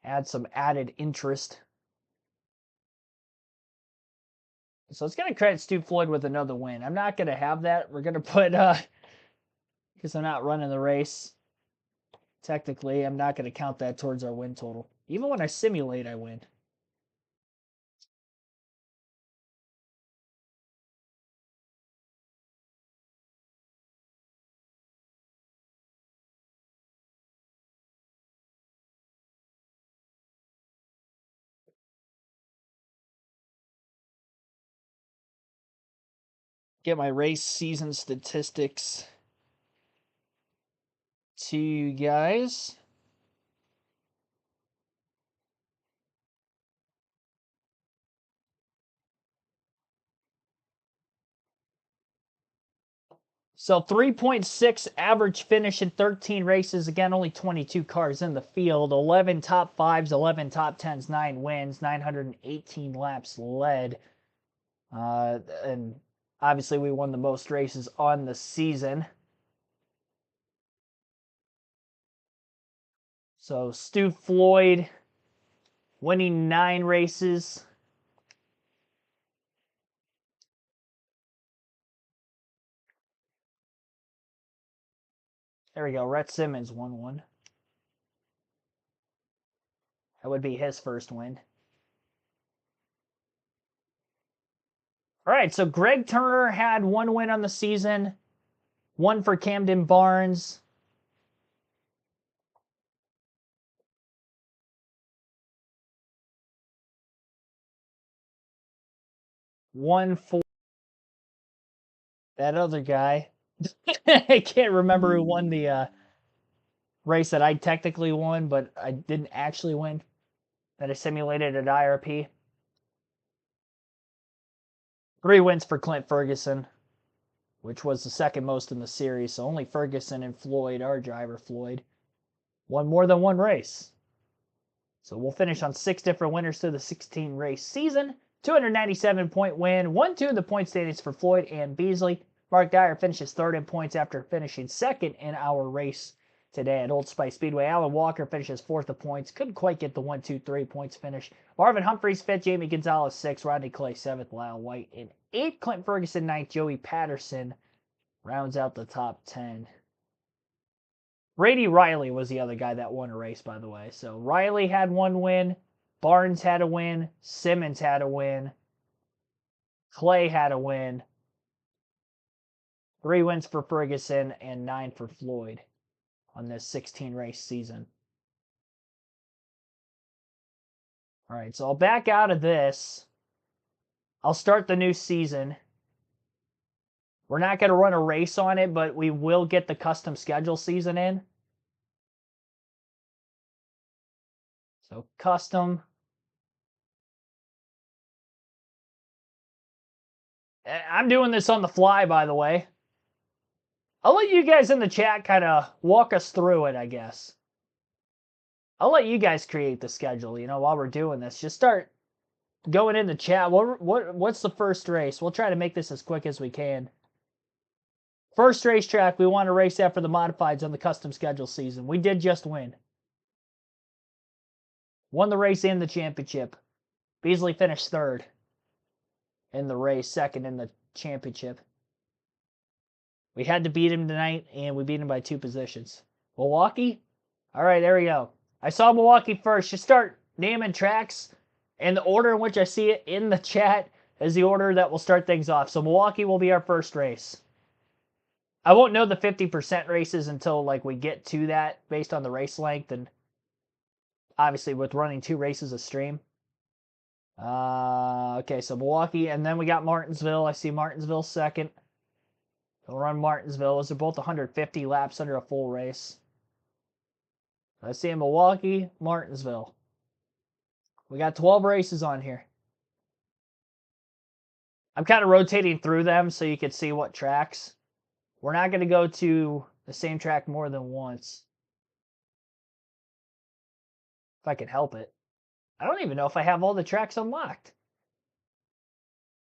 Add some added interest. So it's going to credit Stu Floyd with another win. I'm not going to have that. We're going to put, because I'm not running the race. Technically, I'm not going to count that towards our win total. Even when I simulate, I win. Get my race season statistics to you guys. So 3.6 average finish in 13 races. Again, only 22 cars in the field. 11 top 5s, 11 top 10s, 9 wins, 918 laps led. And obviously we won the most races on the season. So Stu Floyd winning 9 races. There we go. Rhett Simmons won 1. That would be his first win. All right, so Greg Turner had 1 win on the season. 1 for Camden Barnes. One for that other guy. I can't remember who won the race that I technically won, but I didn't actually win. That I simulated at IRP. 3 wins for Clint Ferguson, which was the second most in the series. So only Ferguson and Floyd, our driver Floyd, won more than 1 race. So we'll finish on 6 different winners through the 16 race season. 297-point win. 1-2 in the point standings for Floyd and Beasley. Mark Dyer finishes 3rd in points after finishing 2nd in our race today at Old Spice Speedway. Alan Walker finishes 4th of points. Couldn't quite get the 1, 2, 3 points finish. Marvin Humphreys 5th. Jamie Gonzalez 6th. Rodney Clay 7th. Lyle White in 8th. Clint Ferguson 9th. Joey Patterson rounds out the top 10. Brady Riley was the other guy that won a race, by the way. So Riley had 1 win. Barnes had a win. Simmons had a win. Clay had a win. 3 wins for Ferguson and 9 for Floyd on this 16 race season. All right, so I'll back out of this. I'll start the new season. We're not going to run a race on it, but we will get the custom schedule season in. So custom. I'm doing this on the fly, by the way. I'll let you guys in the chat kind of walk us through it, I guess. I'll let you guys create the schedule, while we're doing this. Just start going in the chat. What's the first race? We'll try to make this as quick as we can. First racetrack, we want to race after the modifieds on the custom schedule season. We did just win. Won the race and the championship. Beasley finished third in the race, second in the championship. We had to beat him tonight, and we beat him by 2 positions. Milwaukee? All right, there we go. I saw Milwaukee first. Just start naming tracks, and the order in which I see it in the chat is the order that will start things off. So Milwaukee will be our first race. I won't know the 50% races until we get to that based on the race length, and obviously with running 2 races a stream. Okay, so Milwaukee, and then we got Martinsville. I see Martinsville second. We'll run Martinsville. Those are both 150 laps under a full race. I see Milwaukee, Martinsville. We got 12 races on here. I'm kind of rotating through them so you can see what tracks. We're not going to go to the same track more than once. If I can help it. I don't even know if I have all the tracks unlocked.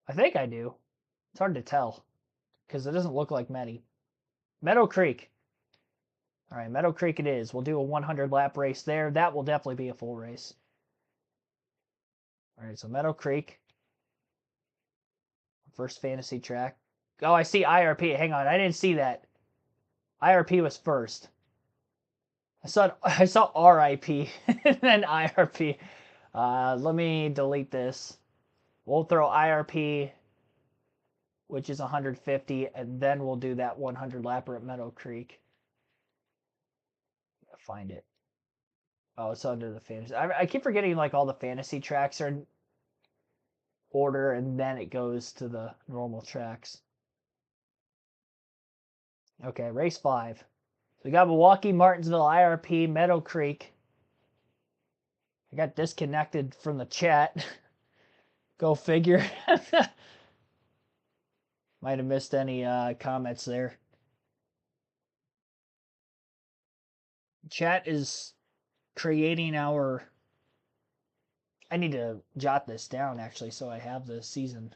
I think I do. It's hard to tell because it doesn't look like many. Meadow Creek. All right, Meadow Creek it is. We'll do a 100 lap race there. That will definitely be a full race. All right, so Meadow Creek. First fantasy track. Oh, I see IRP. Hang on, I didn't see that. IRP was first. I saw RIP and then IRP. Let me delete this. We'll throw IRP, which is 150, and then we'll do that 100 lapper at Meadow Creek. Find it. Oh, it's under the fantasy. I keep forgetting all the fantasy tracks are in order, and then it goes to the normal tracks. Okay, race 5. So we got Milwaukee, Martinsville, IRP, Meadow Creek. I got disconnected from the chat. Go figure. Might have missed any comments there. Chat is creating our... I need to jot this down, actually, so I have the season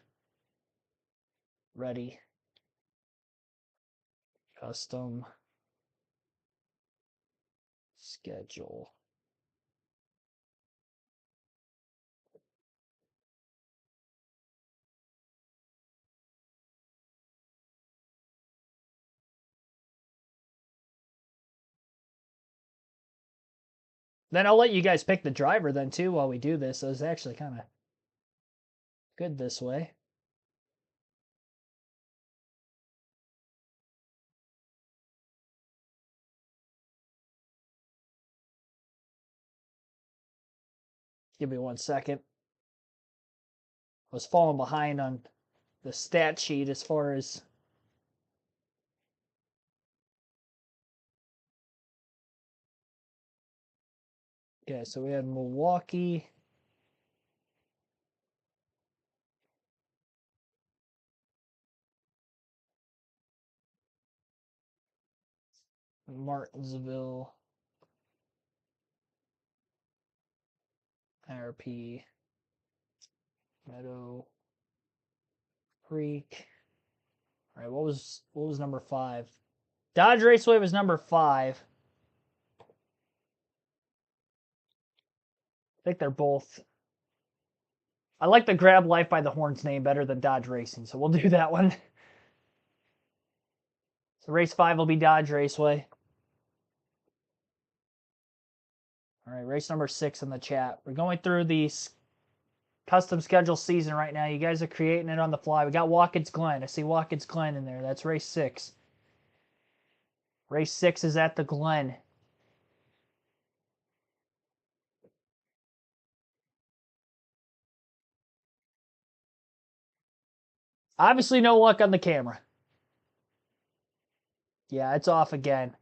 ready. Custom schedule. Then I'll let you guys pick the driver then too while we do this. So it's actually kind of good this way. Give me 1 second. I was falling behind on the stat sheet as far as okay, so we had Milwaukee. Martinsville. IRP. Meadow Creek. All right, what was number 5? Dodge Raceway was number 5. I think they're both. I like the Grab Life by the Horns name better than Dodge Racing, so we'll do that one. So race 5 will be Dodge Raceway. All right, race number 6 in the chat. We're going through the custom schedule season right now. You guys are creating it on the fly. We got Watkins Glen. I see Watkins Glen in there. That's race 6. Race 6 is at the Glen. Obviously, no luck on the camera. Yeah, it's off again.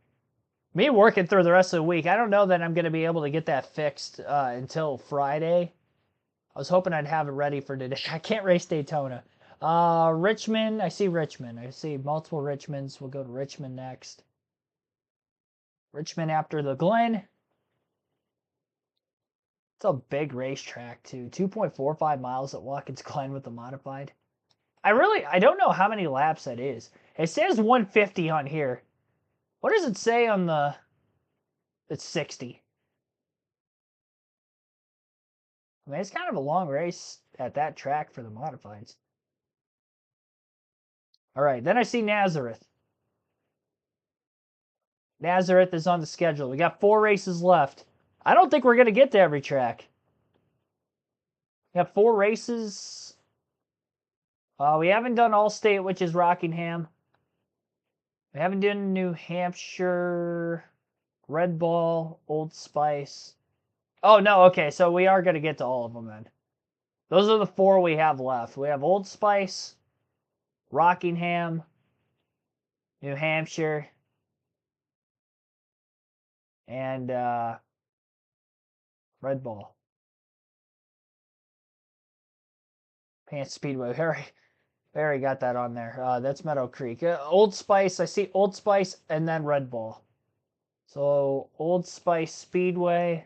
Me working through the rest of the week, I don't know that I'm going to be able to get that fixed until Friday. I was hoping I'd have it ready for today. I can't race Daytona. Richmond, I see Richmond. I see multiple Richmonds. We'll go to Richmond next. Richmond after the Glen. It's a big racetrack, too. 2.45 miles at Watkins Glen with the modified. I don't know how many laps that is. It says 150 on here. What does it say on the... It's 60. I mean, it's kind of a long race at that track for the modifieds. All right, then I see Nazareth. Nazareth is on the schedule. We got 4 races left. I don't think we're going to get to every track. We have 4 races. We haven't done Allstate, which is Rockingham. We haven't done New Hampshire, Red Bull, Old Spice. Oh, no, okay, so we are going to get to all of them then. Those are the 4 we have left. We have Old Spice, Rockingham, New Hampshire, and Red Bull. Pants Speedway. We already got that on there. That's Meadow Creek. Old Spice. I see Old Spice and then Red Bull. So Old Spice Speedway,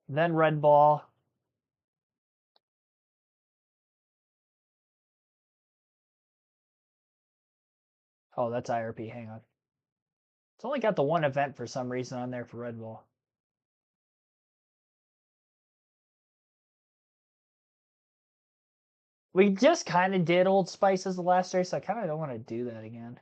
then Red Bull. Oh, that's IRP. Hang on. It's only got the one event for some reason on there for Red Bull. We just kind of did Old Spice as the last race. I kind of don't want to do that again.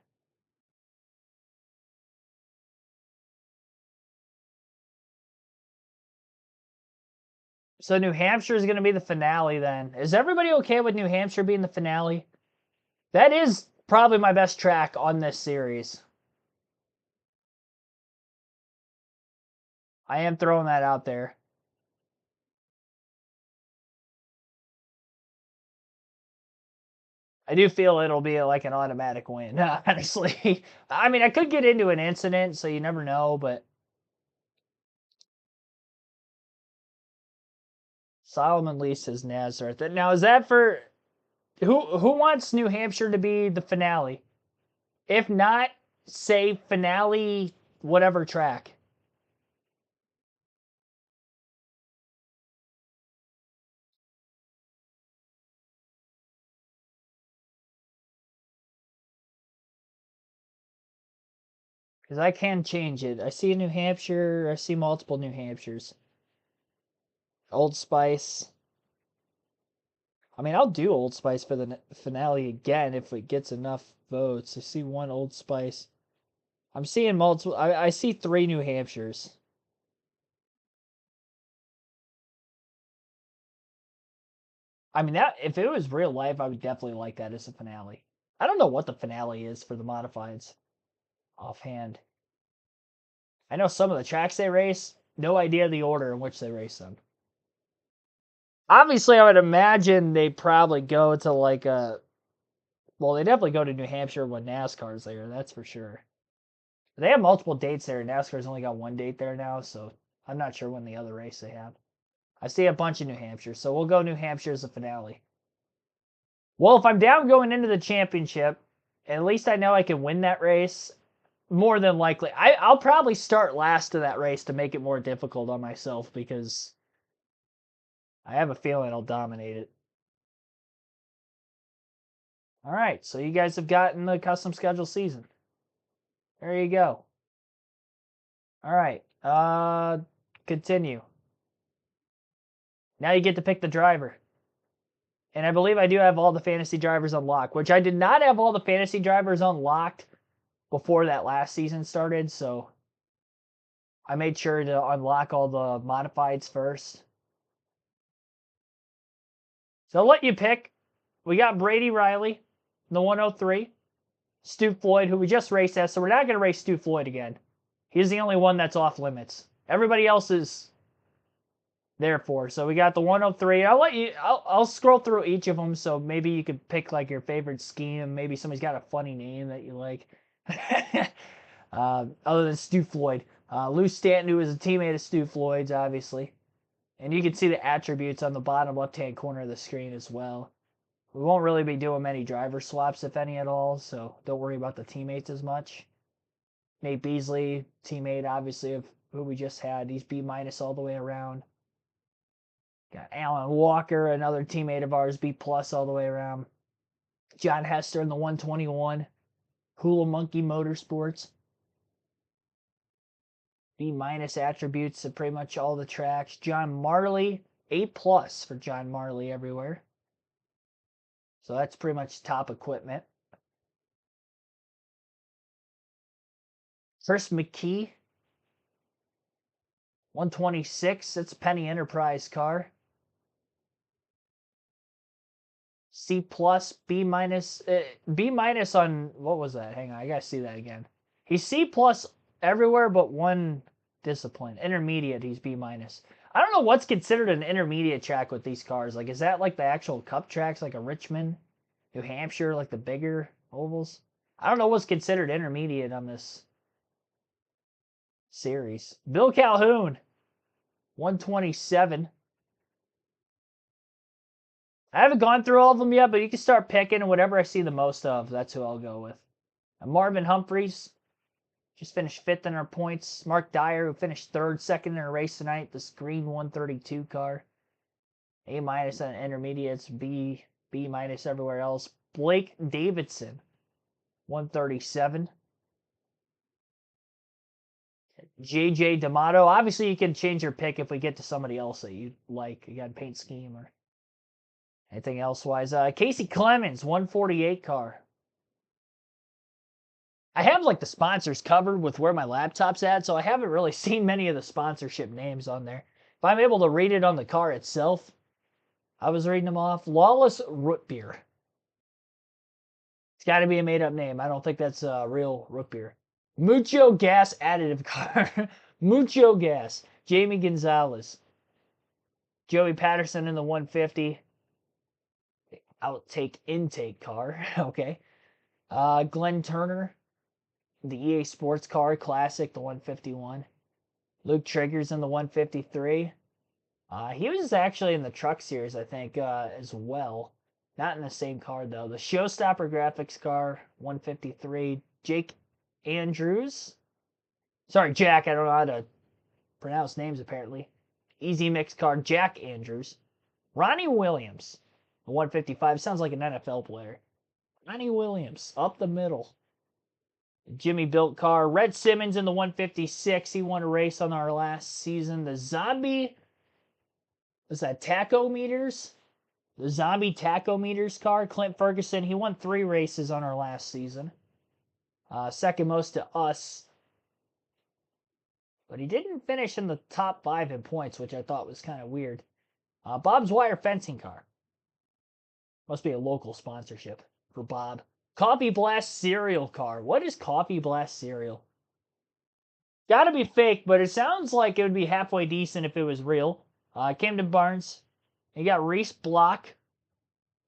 So New Hampshire is going to be the finale then. Is everybody okay with New Hampshire being the finale? That is probably my best track on this series. I am throwing that out there. I do feel it'll be like an automatic win, honestly. I mean, I could get into an incident, so you never know, but Solomon Lee says Nazareth. Now, is that for who wants New Hampshire to be the finale? If not, say finale whatever track. Because I can change it. I see a New Hampshire. I see multiple New Hampshires. Old Spice. I mean, I'll do Old Spice for the finale again if it gets enough votes. I see one Old Spice. I'm seeing multiple. I see 3 New Hampshires. I mean, that if it was real life, I would definitely like that as a finale. I don't know what the finale is for the modifieds offhand. I know some of the tracks they race, no idea the order in which they race them. Obviously, I would imagine they probably go to like a... Well, they definitely go to New Hampshire when NASCAR's there, that's for sure. They have multiple dates there. NASCAR's only got 1 date there now, so I'm not sure when the other race they have. I see a bunch of New Hampshire, so we'll go New Hampshire as a finale. Well, if I'm down going into the championship, at least I know I can win that race. More than likely. I'll probably start last of that race to make it more difficult on myself because I have a feeling I'll dominate it. All right, so you guys have gotten the custom schedule season. There you go. All right, continue. Now you get to pick the driver. And I believe I do have all the fantasy drivers unlocked, which I did not have all the fantasy drivers unlocked before that last season started, so I made sure to unlock all the modifieds first. So I'll let you pick. We got Brady Riley, the 103. Stu Floyd, who we just raced at, so we're not going to race Stu Floyd again. He's the only one that's off limits. Everybody else is there for. So we got the 103. I'll scroll through each of them, so maybe you could pick like your favorite scheme. Maybe somebody's got a funny name that you like. Other than Stu Floyd. Lou Stanton, who was a teammate of Stu Floyd's, obviously. And you can see the attributes on the bottom left-hand corner of the screen as well. We won't really be doing many driver swaps, if any at all, so don't worry about the teammates as much. Nate Beasley, teammate, obviously, of who we just had. He's B- all the way around. Got Alan Walker, another teammate of ours, B+ all the way around. John Hester in the 121. Hula Monkey Motorsports. B- attributes at pretty much all the tracks. John Marley, A+ for John Marley everywhere. So that's pretty much top equipment. Chris McKee, 126. That's a Penny Enterprise car. C+, B-, B- on, what was that? Hang on, I gotta see that again. He's C+ everywhere but one discipline. Intermediate, he's B-. I don't know what's considered an intermediate track with these cars. Like, is that like the actual cup tracks, like a Richmond, New Hampshire, like the bigger ovals? I don't know what's considered intermediate on this series. Bill Calhoun, 127. I haven't gone through all of them yet, but you can start picking, and whatever I see the most of, that's who I'll go with. And Marvin Humphreys just finished 5th in our points. Mark Dyer, who finished 3rd, 2nd in a race tonight. This green 132 car. A- on intermediates, B- everywhere else. Blake Davidson, 137. JJ D'Amato. Obviously, you can change your pick if we get to somebody else that you like. You got paint scheme or anything else wise. Casey Clemens, 148 car. I have like the sponsors covered with where my laptop's at, so I haven't really seen many of the sponsorship names on there. If I'm able to read it on the car itself, I was reading them off. Lawless Root Beer. It's got to be a made-up name. I don't think that's real root beer. Mucho Gas Additive car. Mucho Gas. Jamie Gonzalez. Joey Patterson in the 150. Outtake intake car. Okay. Glenn Turner. The EA Sports car classic, the 151. Luke Triggers in the 153. He was actually in the truck series, I think, as well. Not in the same car, though. The Showstopper Graphics car, 153. Jake Andrews. Sorry, Jack. I don't know how to pronounce names, apparently. Easy Mix car, Jack Andrews. Ronnie Williams, the 155. Sounds like an NFL player. Ronnie Williams, up the middle. Jimmy Built car. Red Simmons in the 156. He won a race on our last season. The Zombie, was that tachometers? The Zombie tachometers car. Clint Ferguson. He won 3 races on our last season. Second most to us. But he didn't finish in the top 5 in points, which I thought was kind of weird. Bob's Wire fencing car. Must be a local sponsorship for Bob. Coffee Blast cereal car. What is Coffee Blast cereal? Gotta be fake, but it sounds like it would be halfway decent if it was real. Camden Barnes. You got Reese Block,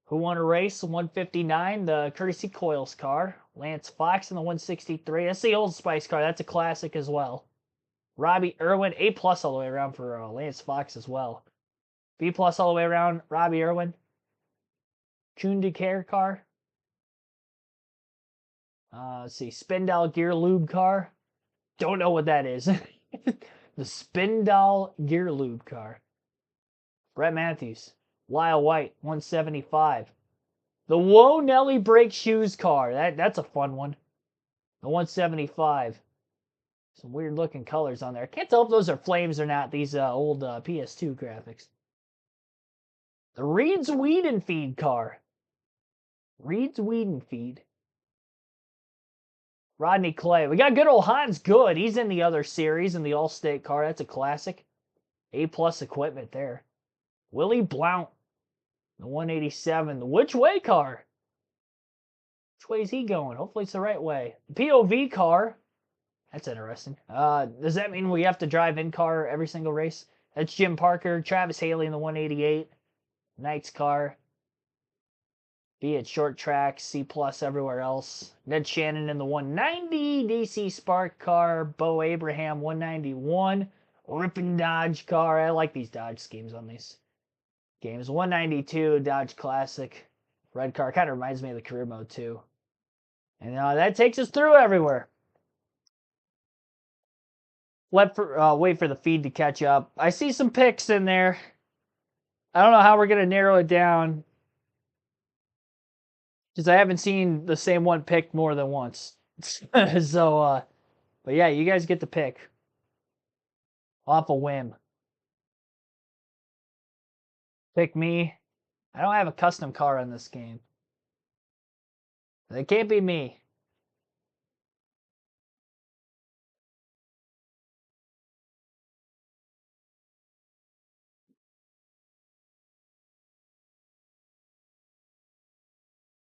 who won a race, 159, the Courtesy Coils car. Lance Fox in the 163. That's the Old Spice car. That's a classic as well. Robbie Irwin, A+ all the way around for Lance Fox as well. B+ all the way around, Robbie Irwin. Kundikar car. Let's see, Spindal Gear Lube car. Don't know what that is. The Spindal Gear Lube car. Brett Matthews. Lyle White, 175. The Whoa Nelly Brake Shoes car. That's a fun one. The 175. Some weird looking colors on there. I can't tell if those are flames or not, these old PS2 graphics. The Reed's Weed and Feed car. Reed's Weed and Feed. Rodney Clay. We got good old Hans Good. He's in the other series in the All-State car. That's a classic. A+ equipment there. Willie Blount. The 187. The Which Way car. Which way is he going? Hopefully it's the right way. The POV car. That's interesting. Does that mean we have to drive in car every single race? That's Jim Parker. Travis Haley in the 188. Knight's car. B at short track, C plus everywhere else. Ned Shannon in the 190, DC Spark car, Bo Abraham 191, Rippin' Dodge car. I like these Dodge schemes on these games. 192 Dodge Classic, red car. Kind of reminds me of the career mode too. And that takes us through everywhere. Wait for the feed to catch up. I see some picks in there. I don't know how we're gonna narrow it down, because I haven't seen the same one picked more than once. So, but yeah, you guys get the pick. Off a whim. Pick me. I don't have a custom car in this game. It can't be me.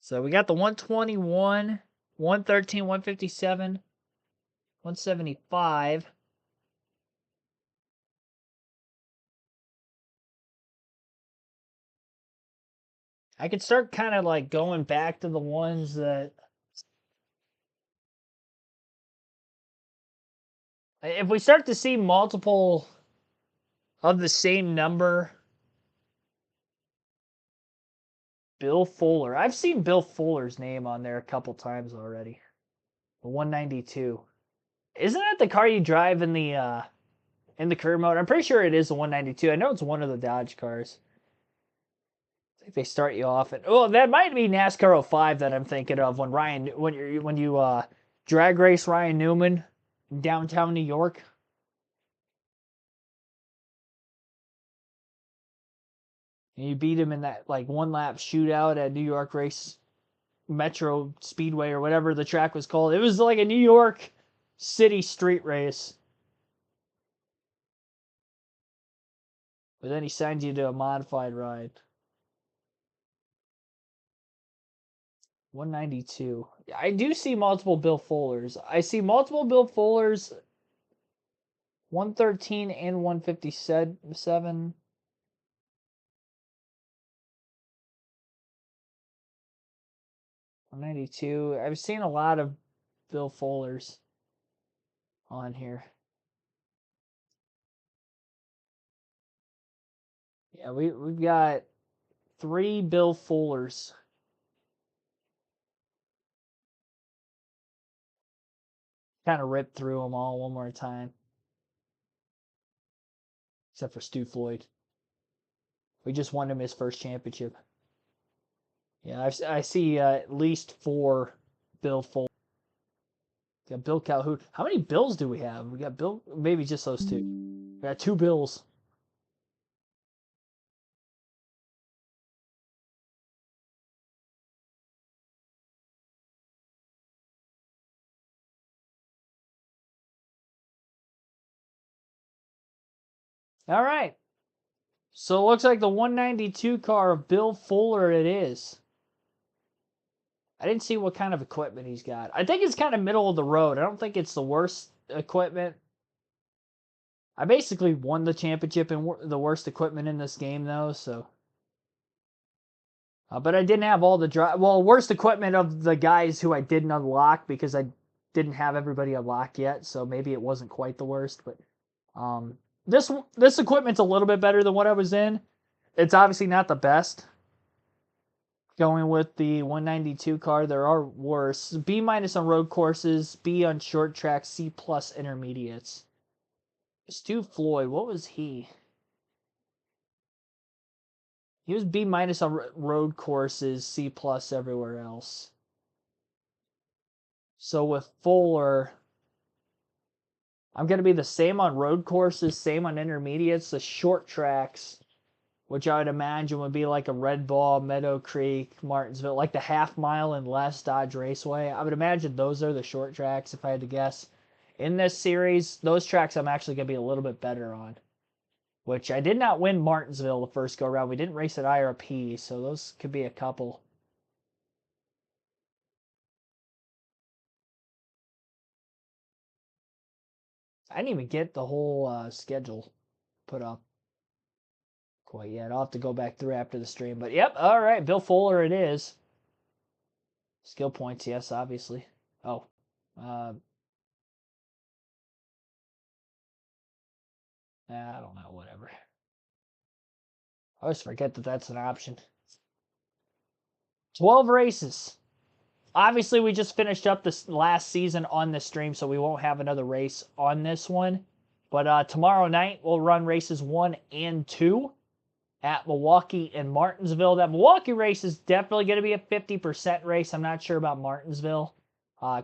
So we got the 121, 113, 157, 175. I could start kind of like going back to the ones that, if we start to see multiple of the same number. Bill Fuller. I've seen Bill Fuller's name on there a couple times already. The 192. Isn't that the car you drive in the career mode? I'm pretty sure it is the 192. I know it's one of the Dodge cars. I think they start you off at, oh, that might be NASCAR 05 that I'm thinking of, when you drag race Ryan Newman in downtown New York. And you beat him in that like one lap shootout at New York Race Metro Speedway or whatever the track was called. It was like a New York City street race. But then he signs you to a modified ride. 192. I do see multiple Bill Fullers. I see multiple Bill Fullers. 113 and 157. 192. I've seen a lot of Bill Fullers on here. Yeah, we've got 3 Bill Fullers. Kind of ripped through them all one more time. Except for Stu Floyd. We just won him his first championship. Yeah, I see at least 4 Bill Fullers. Got Bill Calhoun. How many Bills do we have? We got Bill, maybe just those 2. We got 2 Bills. All right. So it looks like the 192 car of Bill Fuller it is. I didn't see what kind of equipment he's got. I think it's kind of middle of the road. I don't think it's the worst equipment. I basically won the championship in the worst equipment in this game, though, so. But I didn't have all the worst equipment of the guys who I didn't unlock, because I didn't have everybody unlocked yet, so maybe it wasn't quite the worst. But this equipment's a little bit better than what I was in. It's obviously not the best. Going with the 192 car, there are worse. B- on road courses, B on short tracks, C plus intermediates. Stu Floyd, what was he? He was B- on road courses, C plus everywhere else. So with Fuller, I'm going to be the same on road courses, same on intermediates. The short tracks, which I would imagine would be like a Red Ball, Meadow Creek, Martinsville, like the half mile and less Dodge Raceway. I would imagine those are the short tracks, if I had to guess. In this series, those tracks I'm actually going to be a little bit better on. Which I did not win Martinsville the first go-around. We didn't race at IRP, so those could be a couple. I didn't even get the whole schedule put up quite yet. I'll have to go back through after the stream. But yep, all right, Bill Fuller it is. Skill points, yes, obviously. Oh. I don't know, whatever. I always forget that that's an option. 12 races. Obviously, we just finished up this last season on this stream, so we won't have another race on this one. But tomorrow night, we'll run races 1 and 2 at Milwaukee and Martinsville. That Milwaukee race is definitely going to be a 50% race. I'm not sure about Martinsville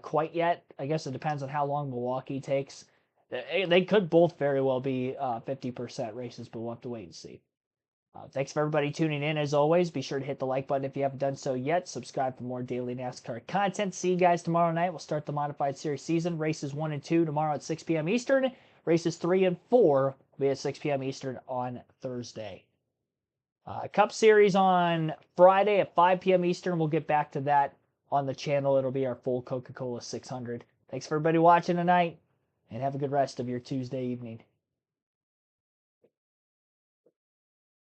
quite yet. I guess it depends on how long Milwaukee takes. They could both very well be 50% races, but we'll have to wait and see. Thanks for everybody tuning in. As always, be sure to hit the like button if you haven't done so yet. Subscribe for more daily NASCAR content. See you guys tomorrow night. We'll start the Modified Series season. Races 1 and 2 tomorrow at 6 p.m. Eastern. Races 3 and 4 will be at 6 p.m. Eastern on Thursday. Cup Series on Friday at 5 p.m. Eastern. We'll get back to that on the channel. It'll be our full Coca-Cola 600. Thanks for everybody watching tonight, and have a good rest of your Tuesday evening.